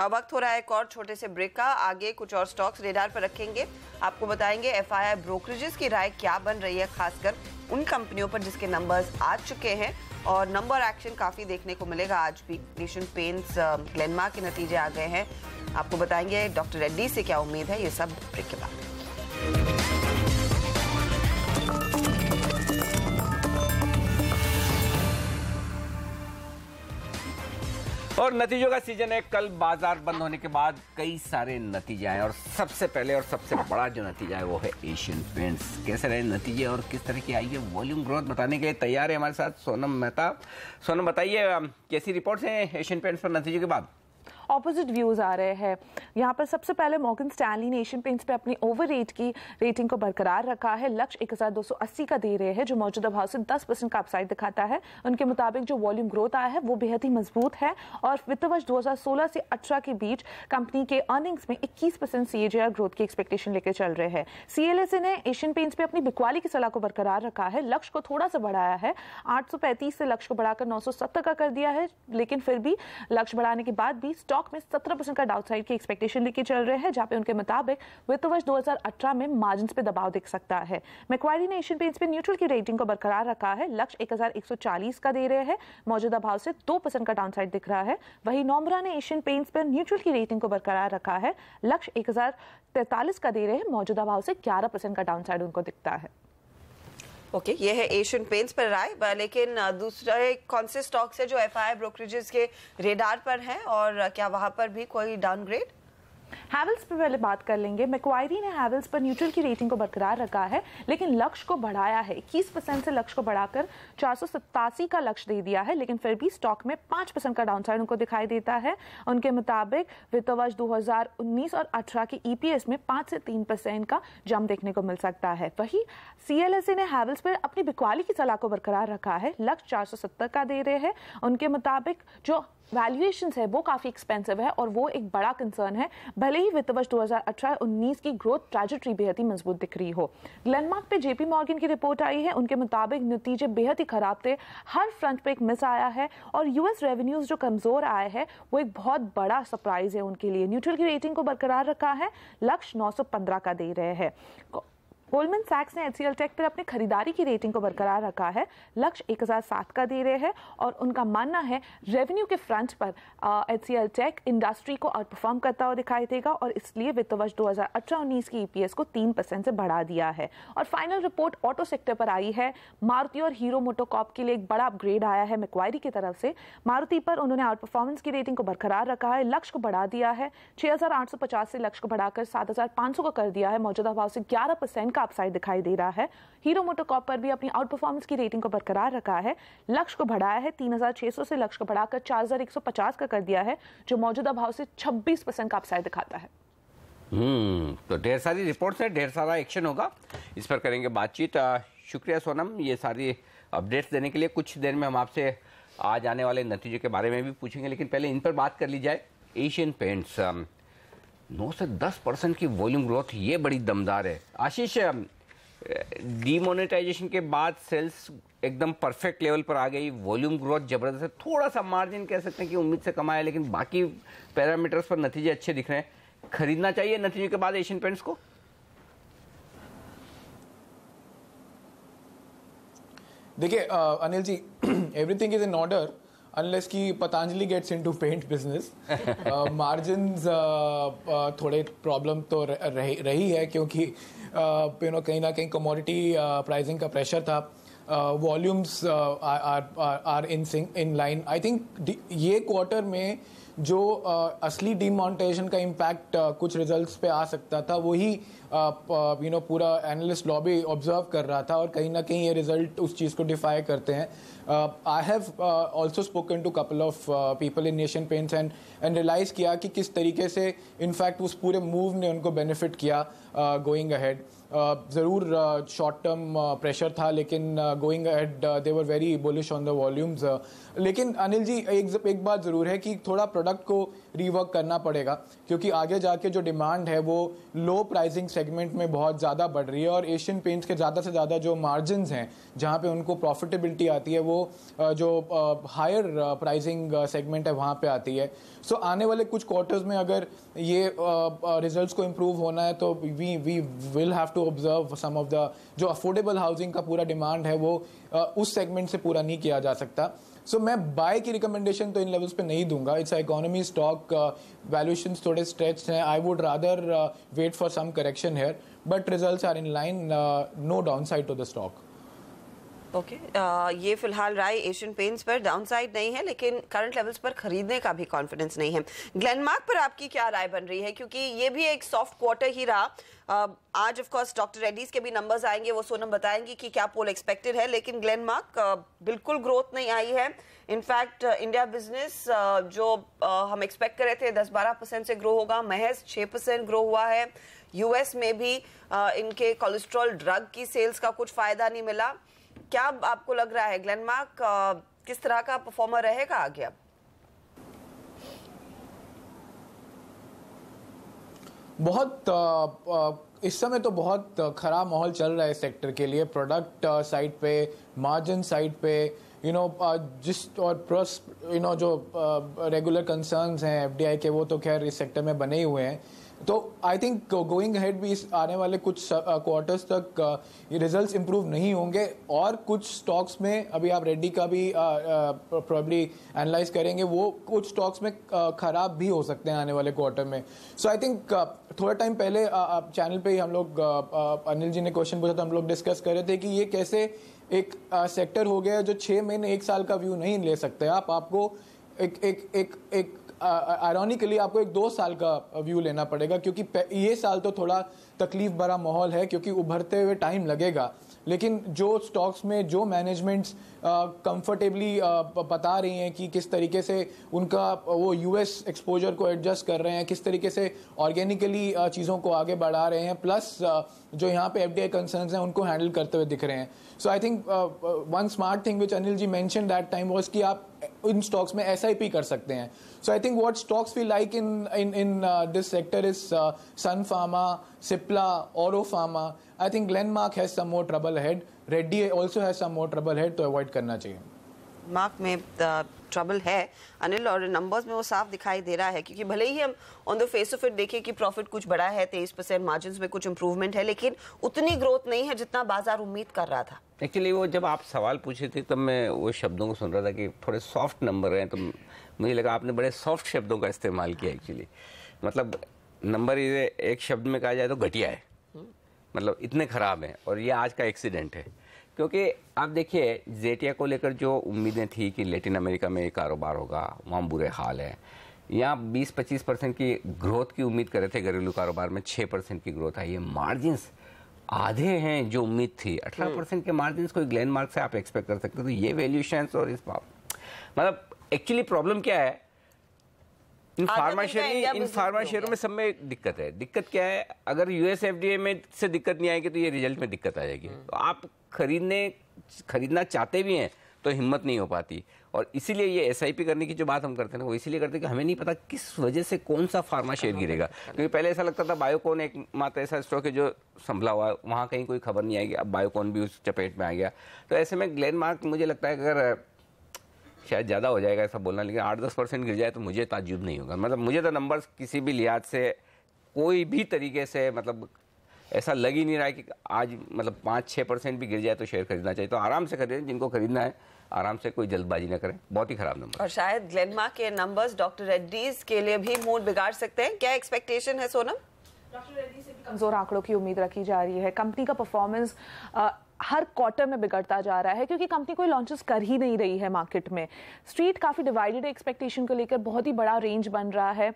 वक्त हो रहा है एक और छोटे से ब्रेक का। आगे कुछ और स्टॉक्स रेडार पर रखेंगे, आपको बताएंगे FII ब्रोकरेजेस की राय क्या बन रही है, खासकर उन कंपनियों पर जिसके नंबर्स आ चुके हैं, और नंबर एक्शन काफी देखने को मिलेगा आज भी। एशियन पेंट्स, ग्लेनमार्क के नतीजे आ गए हैं, आपको बताएंगे डॉक्टर रेड्डी से क्या उम्मीद है, ये सब ब्रेक के बाद। और नतीजों का सीजन है। कल बाजार बंद होने के बाद कई सारे नतीजे आए, और सबसे पहले और सबसे बड़ा जो नतीजा है वो है एशियन पेंट्स। कैसे रहे नतीजे और किस तरह की आई है वॉल्यूम ग्रोथ, बताने के लिए तैयार है हमारे साथ सोनम मेहता। सोनम, बताइए कैसी रिपोर्ट्स हैं एशियन पेंट्स पर नतीजे के बाद? ऑपोजिट व्यूज आ रहे हैं। यहाँ पर सबसे पहले मॉर्गन स्टैनली ने एशियन पेंट्स पे अपनी ओवर रेट की रेटिंग को बरकरार रखा है। लक्ष्य 1280 का दे रहे हैं, जो मौजूदा भाव से 10% का अपसाइड दिखाता है। उनके मुताबिक जो वॉल्यूम ग्रोथ आया है वो बेहद ही मजबूत है, और वित्त वर्ष 2016 से 18 के बीच कंपनी के अर्निंग्स में 21% CAGR ग्रोथ की एक्सपेक्टेशन लेकर चल रहे हैं। CLSA ने एशियन पेंट्स पे अपनी बिकवाली की सलाह को बरकरार रखा है। लक्ष्य को थोड़ा सा बढ़ाया है, 835 से लक्ष्य को बढ़ाकर 970 का कर दिया है, लेकिन फिर भी लक्ष्य बढ़ाने के बाद भी स्टॉक में 17% का डाउनसाइड की एक्सपेक्टेशन लेके चल रहे हैं, जहां पे उनके मुताबिक वित्त वर्ष 2018 में मार्जिन्स पे दबाव दिख सकता है। मैक्वारी ने एशियन पेंट्स पे न्यूट्रल की रेटिंग को बरकरार रखा है। लक्ष्य 1140 का दे रहे हैं, मौजूदा भाव से 2% का डाउनसाइड दिख रहा है। वहीं नोमरा ने एशियन पेंट्स पर न्यूट्रल की रेटिंग को बरकरार रखा है। लक्ष्य 1043 का दे रहे हैं, मौजूदा भाव से 11% का डाउनसाइड उनको दिखता है। ओके, ये है एशियन पेंट्स पर राय, लेकिन दूसरे कौन से स्टॉक्स है जो FII ब्रोकरेजेस के रेडार पर हैं, और क्या वहां पर भी कोई डाउनग्रेड? हैवेल्स पर पहले बात कर लेंगे। मैक्वारी ने हैवेल्स पर न्यूट्रल की रेटिंग को बरकरार रखा है, लेकिन लक्ष्य को बढ़ाया है। 21% से लक्ष्य को बढ़ाकर 487 का लक्ष्य दे दिया है, लेकिन फिर भी स्टॉक में 5% का डाउनसाइड उनको दिखाई देता है। उनके मुताबिक वित्त वर्ष 2019 और 18 की EPS में 5 से 3% का जंप देखने को मिल सकता है। वही CLSA ने हैवेल्स पर अपनी बिकवाली की सलाह को बरकरार रखा है। लक्ष्य 470 का दे रहे हैं। उनके मुताबिक जो वैल्यूएशंस है वो काफ़ी एक्सपेंसिव है और वो एक बड़ा कंसर्न है, भले ही वित्त वर्ष 2018-19 की ग्रोथ ट्रैजेक्टरी बेहद ही मजबूत दिख रही हो। ग्लेनमार्क पे जेपी मॉर्गन की रिपोर्ट आई है, उनके मुताबिक नतीजे बेहद ही खराब थे, हर फ्रंट पे एक मिस आया है और यूएस रेवेन्यूज जो कमजोर आए हैं वो एक बहुत बड़ा सरप्राइज है उनके लिए। न्यूट्रल की रेटिंग को बरकरार रखा है, लक्ष्य 915 का दे रहे हैं। गोल्डमैन सैक्स ने एचसीएल टेक पर अपनी खरीदारी की रेटिंग को बरकरार रखा है, लक्ष्य 1007 का दे रहे हैं और उनका मानना है रेवेन्यू के फ्रंट पर एचसीएल टेक इंडस्ट्री को आउट परफॉर्म करता हुआ दिखाई देगा और इसलिए वित्त वर्ष 2018-19 की ईपीएस को 3% से बढ़ा दिया है। और फाइनल रिपोर्ट ऑटो सेक्टर पर आई है, मारुति और हीरो मोटोकॉर्प के लिए एक बड़ा अपग्रेड आया है मैक्वायरी की तरफ से। मारुति पर उन्होंने आउट परफॉर्मेंस की रेटिंग को बरकरार रखा है, लक्ष्य को बढ़ा दिया है, 6850 से लक्ष्य को बढ़ाकर 7500 को कर दिया है, मौजूदा भाव से 11% का अपसाइड दिखाई दे रहा है। हीरो मोटोकॉर्प पर भी अपनी आउट परफॉर्मेंस की रेटिंग को बरकरार रखा है, लक्ष्य को बढ़ाया है 3600 से लक्ष्य को बढ़ाकर 4150 का कर दिया है, जो मौजूदा भाव से 26% का अपसाइड दिखाता है। तो ढेर सारी रिपोर्ट्स है, ढेर सारा एक्शन होगा, इस पर करेंगे बातचीत। शुक्रिया सोनम ये सारी अपडेट्स देने के लिए। कुछ देर में हम आपसे आज आने वाले नतीजे के बारे में भी पूछेंगे, लेकिन पहले इन पर बात कर ली जाए। एशियन पेंट्स 9 से 10% की वॉल्यूम ग्रोथ, ये बड़ी दमदार है। आशीष, डीमोनेटाइजेशन के बाद सेल्स एकदम परफेक्ट लेवल पर आ गई, वॉल्यूम ग्रोथ जबरदस्त है, थोड़ा सा मार्जिन कह सकते हैं कि उम्मीद से कम आया, लेकिन बाकी पैरामीटर्स पर नतीजे अच्छे दिख रहे हैं। खरीदना चाहिए नतीजे के बाद एशियन पेंट्स को? देखिए Anil ji, everything is in order unless कि Patanjali gets into paint business. Margins थोड़े प्रॉब्लम तो रही है, क्योंकि कहीं ना कहीं कमोडिटी प्राइसिंग का प्रेशर था। Volumes are in line. I think ये क्वार्टर में जो असली डिमोनेटाइजेशन का इम्पैक्ट कुछ रिजल्ट्स पे आ सकता था, वही पूरा एनालिस्ट लॉबी ऑब्जर्व कर रहा था और कहीं ना कहीं ये रिजल्ट उस चीज़ को डिफाई करते हैं। I have also spoken to couple of people in Asian Paints and realise किया कि किस तरीके से इनफैक्ट उस पूरे मूव ने उनको बेनिफिट किया गोइंग अहेड। ज़रूर शॉर्ट टर्म प्रेशर था, लेकिन going ahead they were very bullish on the volumes. लेकिन अनिल जी, एक बात ज़रूर है कि थोड़ा प्रोडक्ट को रीवर्क करना पड़ेगा, क्योंकि आगे जाके जो डिमांड है वो लो प्राइसिंग सेगमेंट में बहुत ज़्यादा बढ़ रही है और एशियन पेंट्स के ज़्यादा से ज़्यादा जो मार्जिन्स हैं जहाँ पे उनको प्रॉफिटेबिलिटी आती है वो जो हायर प्राइसिंग सेगमेंट है वहाँ पे आती है। सो आने वाले कुछ क्वार्टर्स में अगर ये रिजल्ट्स को इम्प्रूव होना है तो we will have to observe some of the जो अफोर्डेबल हाउसिंग का पूरा डिमांड है वो उस सेगमेंट से पूरा नहीं किया जा सकता। सो मैं बाय की रिकमेंडेशन तो इन लेवल्स पे नहीं दूंगा। इट्स इकोनॉमी स्टॉक, वैल्यूएशंस थोड़े स्ट्रेच्ड हैं। I would rather wait for some correction here, but results are in line, no downside to the stock. Okay, ये फिलहाल राय एशियन पेंट्स पर डाउनसाइड नहीं है, लेकिन करंट लेवल्स पर खरीदने का भी कॉन्फिडेंस नहीं है। ग्लेनमार्क पर आपकी क्या राय बन रही है, क्योंकि ये भी एक सॉफ्ट क्वार्टर ही रहा। आज ऑफ कोर्स डॉक्टर रेड्डीज के भी नंबर्स आएंगे, वो सोनम बताएंगी कि क्या पोल एक्सपेक्टेड है, लेकिन ग्लेनमार्क बिल्कुल ग्रोथ नहीं आई है। इनफैक्ट इंडिया बिजनेस जो हम एक्सपेक्ट कर रहे थे 10-12% से ग्रो होगा, महज 6% ग्रो हुआ है। यूएस में भी इनके कोलेस्ट्रॉल ड्रग की सेल्स का कुछ फायदा नहीं मिला। क्या आपको लग रहा है ग्लेनमार्क किस तरह का परफॉर्मर रहेगा आगे? अब बहुत इस समय तो बहुत खराब माहौल चल रहा है सेक्टर के लिए, प्रोडक्ट साइड पे, मार्जिन साइड पे, जिस और प्लस जो रेगुलर कंसर्न्स हैं एफडीआई के, वो तो खैर इस सेक्टर में बने ही हुए हैं। तो आई थिंक गोइंग अहेड भी आने वाले कुछ क्वार्टर्स तक ये रिजल्ट्स इंप्रूव नहीं होंगे और कुछ स्टॉक्स में, अभी आप रेड्डी का भी प्रोबेबली एनालाइज करेंगे, वो कुछ स्टॉक्स में खराब भी हो सकते हैं आने वाले क्वार्टर में। सो आई थिंक थोड़ा टाइम पहले चैनल पे ही हम लोग अनिल जी ने क्वेश्चन पूछा था, हम लोग डिस्कस कर रहे थे कि ये कैसे एक सेक्टर हो गया जो 6 महीने 1 साल का व्यू नहीं ले सकते आप। आपको एक आयरॉनिकली आपको 2 साल का व्यू लेना पड़ेगा, क्योंकि ये साल तो थोड़ा तकलीफ भरा माहौल है क्योंकि उभरते हुए टाइम लगेगा। लेकिन जो स्टॉक्स में जो मैनेजमेंट्स कंफर्टेबली बता रही हैं कि किस तरीके से उनका वो यूएस एक्सपोजर को एडजस्ट कर रहे हैं, किस तरीके से ऑर्गेनिकली चीज़ों को आगे बढ़ा रहे हैं, प्लस जो यहाँ पे एफडीआई कंसर्न्स हैं उनको हैंडल करते हुए दिख रहे हैं। So I think one smart thing which Anil ji mention that time was कि आप इन स्टॉक्स में SIP कर सकते हैं. So I think what stocks we like in this sector is Sun Pharma, Cipla, Oro Pharma. I think Glenmark has some more trouble ahead. Reddy also has some more trouble ahead, तो avoid करना चाहिए. Mark में trouble है अनिल, और numbers में वो साफ दिखाई दे रहा है, क्योंकि भले ही हम on the face of it देखें कि प्रॉफिट कुछ बढ़ा है, 23% मार्जिन्स में कुछ इंप्रूवमेंट है, लेकिन उतनी ग्रोथ नहीं है जितना बाजार उम्मीद कर रहा था. एक्चुअली वो जब आप सवाल पूछे थे तब मैं वो शब्दों को सुन रहा था कि थोड़े सॉफ्ट नंबर हैं, तो मुझे लगा आपने बड़े सॉफ्ट शब्दों का इस्तेमाल किया. एक्चुअली मतलब नंबर ये एक शब्द में कहा जाए तो घटिया है, मतलब इतने खराब हैं, और ये आज का एक्सीडेंट है. क्योंकि आप देखिए जेटिया को लेकर जो उम्मीदें थी कि लैटिन अमेरिका में कारोबार होगा, वहाँ बुरे हाल है. यहाँ 20-25% की ग्रोथ की उम्मीद कर रहे थे घरेलू कारोबार में, 6% की ग्रोथ आई है. मार्जिन्स आधे हैं जो उम्मीद थी. 18% के मार्जिन्स कोई ग्लेनमार्क से आप एक्सपेक्ट कर सकते. तो ये वैल्यूएशन और इस मतलब एक्चुअली प्रॉब्लम क्या है, इन फार्मा शेयरों में सब में दिक्कत है. दिक्कत क्या है, अगर यूएस एफडीए में से दिक्कत नहीं आएगी तो ये रिजल्ट में दिक्कत आ जाएगी. तो आप खरीदना चाहते भी हैं तो हिम्मत नहीं हो पाती. और इसीलिए ये SIP करने की जो बात हम करते हैं वो इसीलिए करते हैं कि हमें नहीं पता किस वजह से कौन सा फार्मा शेयर गिरेगा. क्योंकि पहले ऐसा लगता था बायोकॉन एक मात्र ऐसा स्टॉक है जो संभला हुआ, वहाँ कहीं कोई खबर नहीं आएगी. अब बायोकॉन भी उस चपेट में आ गया. तो ऐसे में ग्लेनमार्क मुझे लगता है अगर शायद ज़्यादा हो जाएगा ऐसा बोलना, लेकिन 8-10% गिर जाए तो मुझे ताज्जुब नहीं होगा. मतलब मुझे तो नंबर्स किसी भी लिहाज से कोई भी तरीके से मतलब ऐसा लग ही नहीं रहा है कि आज मतलब 5-6% भी गिर जाए तो शेयर खरीदना चाहिए. तो आराम से खरीदें, जिनको खरीदना है आराम से, कोई जल्दबाजी ना करें. बहुत ही खराब नंबर. और शायद ग्लेनमार्क के नंबर्स डॉक्टर रेड्डीज के लिए भी मूड बिगाड़ सकते हैं. क्या एक्सपेक्टेशन है सोनम? डॉक्टर रेड्डी से भी कमजोर आंकड़ों की उम्मीद रखी जा रही है. कंपनी का परफॉर्मेंस हर क्वार्टर में बिगड़ता जा रहा है, क्योंकि कंपनी कोई लॉन्चेस कर ही नहीं रही है मार्केट में. स्ट्रीट काफ़ी डिवाइडेड है एक्सपेक्टेशन को लेकर, बहुत ही बड़ा रेंज बन रहा है.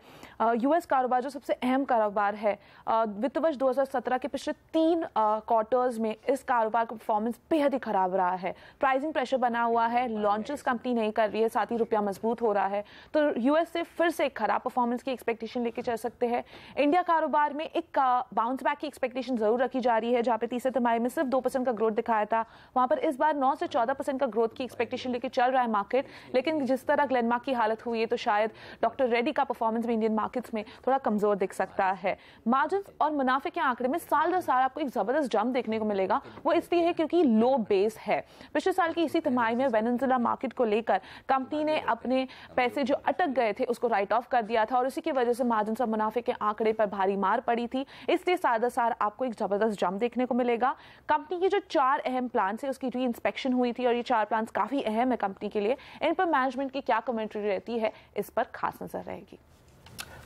यूएस कारोबार जो सबसे अहम कारोबार है, वित्त वर्ष 2017 के पिछले 3 क्वार्टर्स में इस कारोबार का परफॉर्मेंस बेहद ही खराब रहा है. प्राइसिंग प्रेशर बना हुआ है, लॉन्चेस कंपनी नहीं कर रही है, साथ ही रुपया मजबूत हो रहा है. तो यूएस से फिर से एक खराब परफॉर्मेंस की एक्सपेक्टेशन लेके चल सकते हैं. इंडिया कारोबार में एक बाउंस बैक की एक्सपेक्टेशन जरूर रखी जा रही है, जहाँ पे तीसरे तिमाही में सिर्फ 2% का ग्रोथ दिखाया था, वहां पर इस बार 9 से 14% का ग्रोथ की एक्सपेक्टेशन लेके चल रहा है मार्केट. लेकिन जिस तरह ग्लेनमार्क की हालत हुई है तो शायद डॉक्टर रेड्डी का परफॉर्मेंस भी इंडियन मार्केट्स में थोड़ा कमजोर दिख सकता है. मार्जिन और मुनाफे के आंकड़े में साल दर साल आपको एक जबरदस्त जंप देखने को मिलेगा. वो इसलिए है क्योंकि लो बेस है. पिछले साल की इसी तिमाही में वेनेजुएला मार्केट को लेकर कंपनी ने अपने पैसे जो अटक गए थे उसको राइट ऑफ कर दिया था, और इसी की वजह से मार्जिन और मुनाफे के आंकड़े पर भारी मार पड़ी थी. इसलिए साल दर साल आपको एक जबरदस्त जंप देखने को मिलेगा. कंपनी की जो 4 अहम प्लान है उसकी री इंस्पेक्शन हुई थी, और ये 4 प्लान काफी अहम है कंपनी के लिए. इन पर मैनेजमेंट की क्या कमेंट्री रहती है, इस पर खास नजर रहेगी.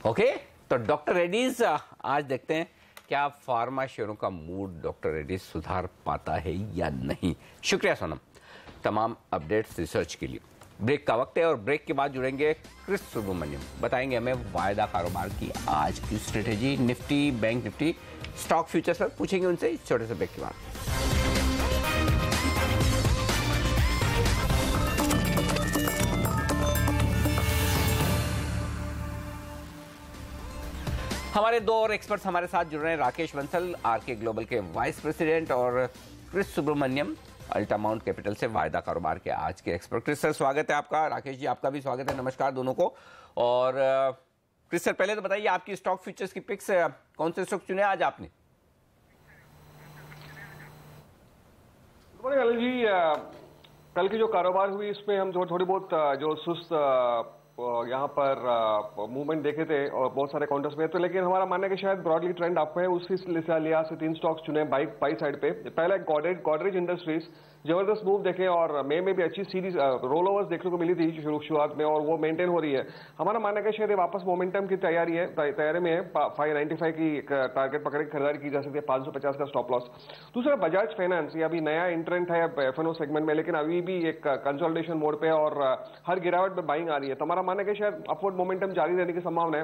ओके, तो डॉक्टर रेड्डीज आज देखते हैं क्या फार्मा शेयरों का मूड डॉक्टर रेड्डीज सुधार पाता है या नहीं. शुक्रिया सोनम तमाम अपडेट्स रिसर्च के लिए. ब्रेक का वक्त है और ब्रेक के बाद जुड़ेंगे क्रिस सुब्रमण्यम, बताएंगे हमें वायदा कारोबार की आज की strategy, Nifty, bank Nifty, stock futures पर पूछेंगे उनसे इस छोटे से ब्रेक के बाद. हमारे 2 और एक्सपर्ट्स हमारे साथ जुड़ रहे हैं. राकेश बंसल, आरके ग्लोबल के वाइस प्रेसिडेंट, और क्रिस सुब्रमण्यम, अल्टामाउंट कैपिटल से वायदा कारोबार के आज के एक्सपर्ट. क्रिस सर स्वागत है आपका. राकेश जी आपका भी स्वागत है. नमस्कार दोनों को. और क्रिस सर पहले तो बताइए आपकी स्टॉक फ्यूचर्स की पिक्स, कौन से स्टॉक चुने आज आपने? अनिल जी, कल की जो कारोबार हुई इसमें हम थोड़ी बहुत जो सुस्त यहाँ पर मूवमेंट देखे थे और बहुत सारे काउंटर्स में, तो लेकिन हमारा मानना है कि शायद ब्रॉडली ट्रेंड अप है. उसी लिहाज से 3 स्टॉक्स चुने बाई साइड पे. पहला गॉडरेज इंडस्ट्रीज, जबरदस्त मूव देखे और मई में भी अच्छी सीरीज रोल ओवर्स देखने को मिली थी शुरुआत में, और वो मेंटेन हो रही है. हमारा मानना है कि शायद वापस मोमेंटम की तैयारी में है. 595 की टारगेट पकड़ के खरीदारी की जा सकती है, 550 का स्टॉप लॉस. दूसरा बजाज फाइनेंस, ये अभी नया इंट्रेंट है F&O सेगमेंट में, लेकिन अभी भी एक कंसोलिडेशन मोड पे और हर गिरावट में बाइंग आ रही है. तो हमारा मानना है कि शायद अपवर्ड मोमेंटम जारी रहने की संभावना है.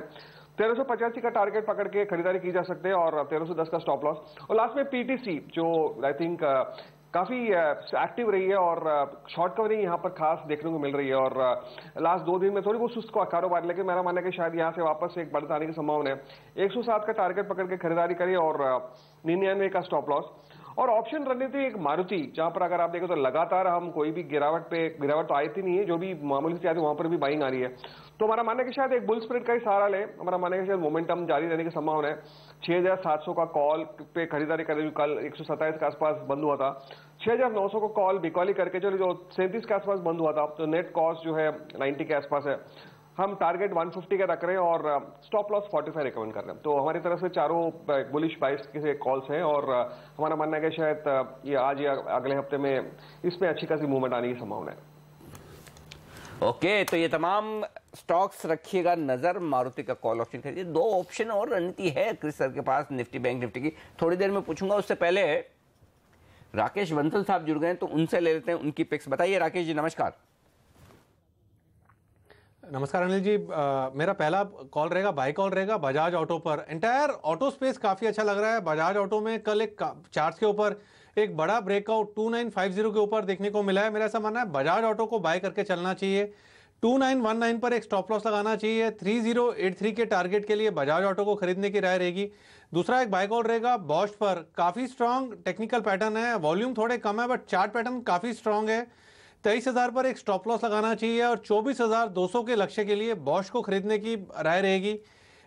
1385 का टारगेट पकड़ के खरीदारी की जा सकते हैं और 1310 का स्टॉप लॉस. और लास्ट में पीटीसी, जो आई थिंक काफी एक्टिव रही है और शॉर्ट कवरिंग यहाँ पर खास देखने को मिल रही है. और लास्ट 2 दिन में थोड़ी बहुत सुस्त कारोबार, लेकिन मेरा मानना है कि शायद यहाँ से वापस एक बढ़त आने की संभावना है. 107 का टारगेट पकड़ के खरीदारी करिए और 99 का स्टॉप लॉस. और ऑप्शन रणनीति एक मारुति, जहां पर अगर आप देखें तो लगातार हम कोई भी गिरावट तो आई थी नहीं है, जो भी मामूली से आती है वहां पर भी बाइंग आ रही है। तो हमारा मानना है कि शायद एक बुल स्प्रेड का ही सहारा ले, हमारा मानना है कि शायद मोमेंटम जारी रहने की संभावना है। 6700 का कॉल पे खरीदारी करें, कल 127 के आसपास बंद हुआ था। 6900 को कॉल बिकॉली करके चलो जो 37 के आसपास बंद हुआ था, तो नेट कॉस्ट जो है 90 के आसपास है। हम टारगेट 150 का रख रहे हैं और स्टॉप लॉस 45 रिकमेंड कर रहे हैं। तो हमारी तरफ से चारों बुलिश बाइस के कॉल्स हैं और हमारा मानना है कि शायद ये आज या अगले हफ्ते में इसमें अच्छी खासी मूवमेंट आने की संभावना है। ओके, तो ये तमाम स्टॉक्स रखिएगा नजर, मारुति का कॉल ऑप्शन खरीदिए। 2 ऑप्शन और रणनीति है क्रिस सर के पास निफ्टी बैंक निफ्टी की, थोड़ी देर में पूछूंगा। उससे पहले राकेश बंसल साहब जुड़ गए, तो उनसे ले लेते हैं उनकी पिक्स। बताइए राकेश जी, नमस्कार। नमस्कार अनिल जी, मेरा पहला कॉल रहेगा, बाय कॉल रहेगा बजाज ऑटो पर। एंटायर ऑटो स्पेस काफी अच्छा लग रहा है। बजाज ऑटो में कल एक चार्ट्स के ऊपर एक बड़ा ब्रेकआउट 2950 के ऊपर देखने को मिला है। मेरा ऐसा मानना है बजाज ऑटो को बाय करके चलना चाहिए। 2919 पर एक स्टॉप लॉस लगाना चाहिए। 3083 के टारगेट के लिए बजाज ऑटो को खरीदने की राय रहेगी। दूसरा एक बाय कॉल रहेगा बॉश पर। काफी स्ट्रांग टेक्निकल पैटर्न है, वॉल्यूम थोड़े कम है बट चार्ट पैटर्न काफी स्ट्रांग है। 23,000 पर एक स्टॉप लॉस लगाना चाहिए और 24,200 के लक्ष्य के लिए बॉश को खरीदने की राय रहेगी।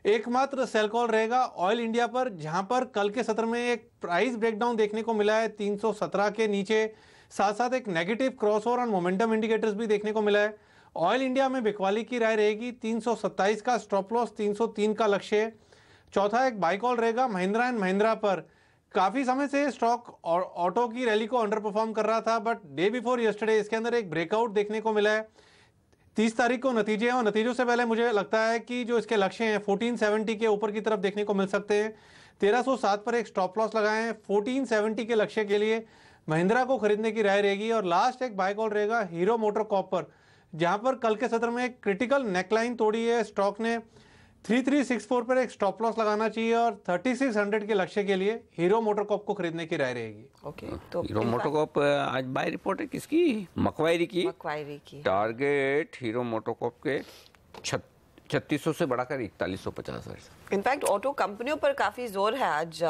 एकमात्र सेल कॉल रहेगा ऑयल इंडिया पर, जहां पर कल के सत्र में एक प्राइस ब्रेकडाउन देखने को मिला है 317 के नीचे, साथ साथ एक negative crossover on momentum indicators भी देखने को मिला है। ऑयल इंडिया में बिकवाली की राय रहेगी, 327 का स्टॉप लॉस, 303 का लक्ष्य। चौथा एक बाय कॉल रहेगा महिंद्रा एंड महिंद्रा पर। काफी समय से स्टॉक और ऑटो की रैली को अंडर परफॉर्म कर रहा था बट डे बिफोर यस्टरडे इसके अंदर एक ब्रेकआउट देखने को मिला है। 30 तारीख को नतीजे हैं और नतीजों से पहले मुझे लगता है कि जो इसके लक्ष्य हैं 1470 के ऊपर की तरफ देखने को मिल सकते हैं। 1307 पर एक स्टॉप लॉस लगाएं। 1470 के लक्ष्य के लिए महिंद्रा को खरीदने की राय रहेगी। और लास्ट एक बाय कॉल रहेगा हीरो मोटोकॉर्प पर, जहां पर कल के सत्र में एक क्रिटिकल नेकलाइन तोड़ी है स्टॉक ने। 3364 पर एक स्टॉप लॉस लगाना चाहिए और 3600 के लक्ष्य के लिए हीरो मोटोकॉर्प को खरीदने की राय रहेगी। ओके, तो हीरो मोटोकॉर्प आज बाय रिपोर्ट है किसकी? मक्वायरी की। टारगेट हीरो मोटोकॉर्प के 3600 से बढ़ाकर 4150। इनफैक्ट ऑटो कंपनियों पर काफी जोर है आज।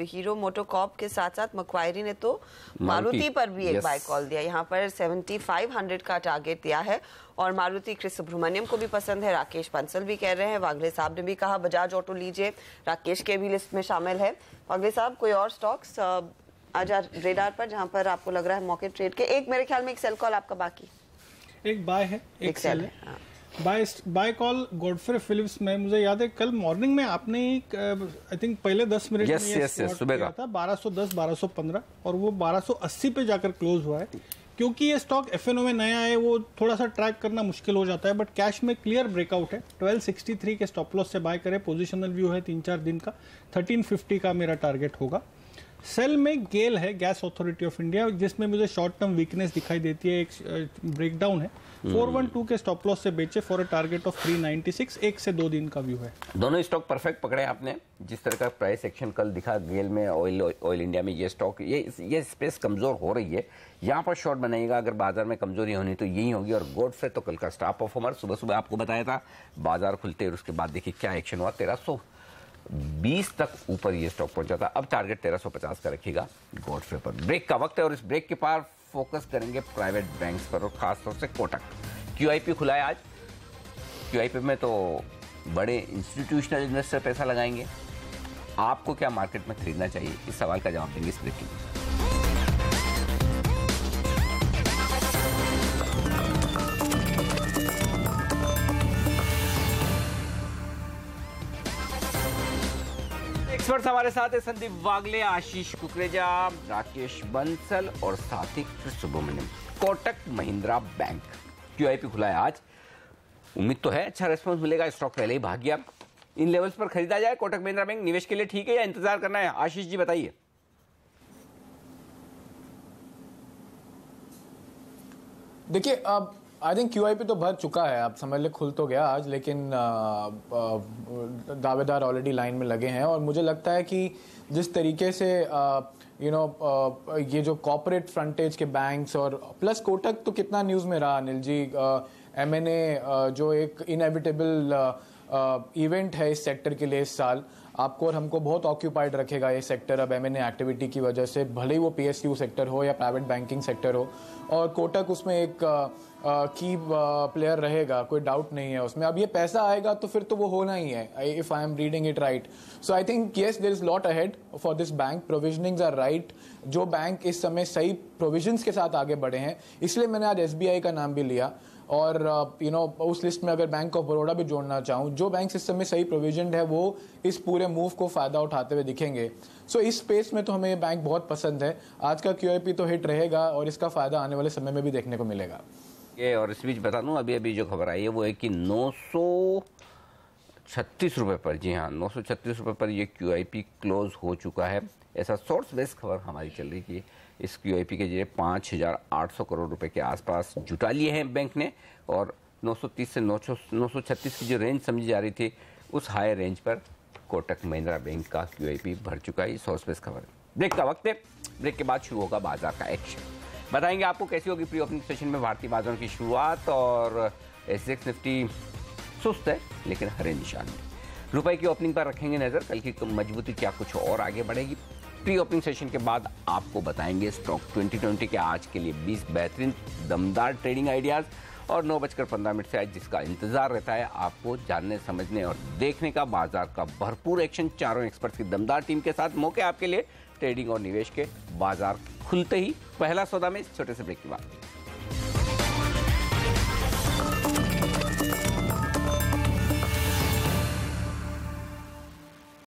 हीरो मोटोकॉर्प के साथ साथ मक्वायरी ने तो मारुति पर भी एक बाय कॉल दिया। यहाँ पर 7500 का टारगेट दिया है और मारुति क्रिस सुब्रमण्यम को भी पसंद है। राकेश बंसल भी कह रहे हैं, वागले साहब ने भी कहा बजाज ऑटो लीजिए, राकेश के भी लिस्ट में शामिल है। वागले साहब, कोई और स्टॉक्स आज रेडार पर जहाँ पर आपको लग रहा है मौके ट्रेड के? एक मेरे ख्याल में एक सेल कॉल आपका बाकी, एक बाय है, एक सेल है। हाँ। बाय कॉल गॉडफ्रे फिलिप्स में मुझे याद है कल मॉर्निंग में आपने आई थिंक पहले 10 मिनट yes, में सुबह का था 1210 1215 और वो 1280 पे जाकर क्लोज हुआ है। क्योंकि ये स्टॉक एफएनओ में नया है, वो थोड़ा सा ट्रैक करना मुश्किल हो जाता है बट कैश में क्लियर ब्रेकआउट है। 1263 के स्टॉप लॉस से बाय करें। पोजिशनल व्यू है 3-4 दिन का। 1350 का मेरा टारगेट होगा। सेल में गेल है, गैस अथॉरिटी ऑफ इंडिया, जिसमें मुझे शॉर्ट टर्म वीकनेस दिखाई देती है, एक ब्रेकडाउन है। 412 के स्टॉप लॉस से बेचे फॉर अ टारगेट ऑफ 396। 1 से 2 दिन का व्यू है। दोनों स्टॉक परफेक्ट पकड़े आपने। जिस तरह का प्राइस एक्शन कल दिखा गेल में, ऑयल इंडिया में, ये स्टॉक ये स्पेस कमजोर हो रही है। यहाँ पर शॉर्ट बनाइएगा। अगर बाजार में कमजोरी होनी तो यही होगी। और गॉडफ्रे तो कल का स्टार परफॉर्मर, सुबह सुबह आपको बताया था, बाजार खुलते और उसके बाद देखिए क्या एक्शन हुआ। 1320 तक ऊपर ये स्टॉक पहुंचा था। अब टारगेट 1350 का रखिएगा गॉडफ्रे पर। ब्रेक का वक्त है और इस ब्रेक के पार फोकस करेंगे प्राइवेट बैंक्स पर और खासतौर से कोटक। QIP खुला है आज। QIP में तो बड़े इंस्टीट्यूशनल इन्वेस्टर पैसा लगाएंगे। आपको क्या मार्केट में खरीदना चाहिए, इस सवाल का जवाब देंगे इस ब्रेक में। एक्सपर्ट्स हमारे साथ है, संदीप वागले, आशीष कुकरेजा, राकेश बंसल और साथ ही Chris Subramaniam. Kotak Mahindra bank QIP खुला है आज। उम्मीद तो है अच्छा रेस्पॉन्स मिलेगा। स्टॉक पहले ही भाग गया। इन लेवल्स पर खरीदा जाए कोटक महिंद्रा बैंक निवेश के लिए ठीक है या इंतजार करना है? आशीष जी बताइए। देखिए, अब आई थिंक QIP तो भर चुका है, आप समझ ले खुल तो गया आज, लेकिन दावेदार ऑलरेडी लाइन में लगे हैं। और मुझे लगता है कि जिस तरीके से ये जो कॉर्पोरेट फ्रंटेज के बैंक्स और प्लस कोटक तो कितना न्यूज़ में रहा अनिल जी। M&A जो एक इनएविटेबल इवेंट है इस सेक्टर के लिए इस साल। आपको और हमको बहुत ऑक्यूपाइड रखेगा ये सेक्टर अब M&A एक्टिविटी की वजह से, भले ही वो PSU सेक्टर हो या प्राइवेट बैंकिंग सेक्टर हो। और कोटक उसमें एक की प्लेयर रहेगा, कोई डाउट नहीं है उसमें। अब ये पैसा आएगा तो फिर तो वो होना ही है, if I am reading it right. So I think yes there is lot ahead for this bank, provisionings are right. जो बैंक इस समय सही प्रोविजंस के साथ आगे बढ़े हैं, इसलिए मैंने आज SBI का नाम भी लिया। और उस लिस्ट में अगर बैंक ऑफ बड़ौदा भी जोड़ना चाहूँ, जो बैंक इस समय सही प्रोविजन है वो इस पूरे मूव को फायदा उठाते हुए दिखेंगे। सो इस स्पेस में तो हमें ये बैंक बहुत पसंद है। आज का QIP तो हिट रहेगा और इसका फायदा आने वाले समय में भी देखने को मिलेगा। और इस बीच बता दूं, अभी जो खबर आई है वो है कि 936 रुपये पर, जी हाँ 936 रुपये पर ये QIP क्लोज हो चुका है। ऐसा सोर्स बेस्ड खबर हमारी चल रही कि इस QIP के जरिए 5,800 करोड़ रुपए के आसपास जुटा लिए हैं बैंक ने, और 930 से 936 की जो रेंज समझी जा रही थी, उस हाई रेंज पर कोटक महिंद्रा बैंक का QIP भर चुका है। सोर्स बेस्ड खबर। ब्रेक का वक्त है, ब्रेक के बाद शुरू होगा बाजार का एक्शन। बताएंगे आपको कैसी होगी प्री ओपनिंग सेशन में भारतीय बाजारों की शुरुआत, और SGX निफ्टी सुस्त है लेकिन हरे निशान में। रुपए की ओपनिंग पर रखेंगे नजर, कल की मजबूती क्या कुछ और आगे बढ़ेगी। प्री ओपनिंग सेशन के बाद आपको बताएंगे स्टॉक 2020 के आज के लिए 20 बेहतरीन दमदार ट्रेडिंग आइडियाज, और 9:15 से आज जिसका इंतजार रहता है आपको जानने, समझने और देखने का, बाजार का भरपूर एक्शन, चारों एक्सपर्ट्स की दमदार टीम के साथ मौके आपके लिए ट्रेडिंग और निवेश के। बाजार खुलते ही पहला सौदा में इस छोटे से ब्रेक के बाद।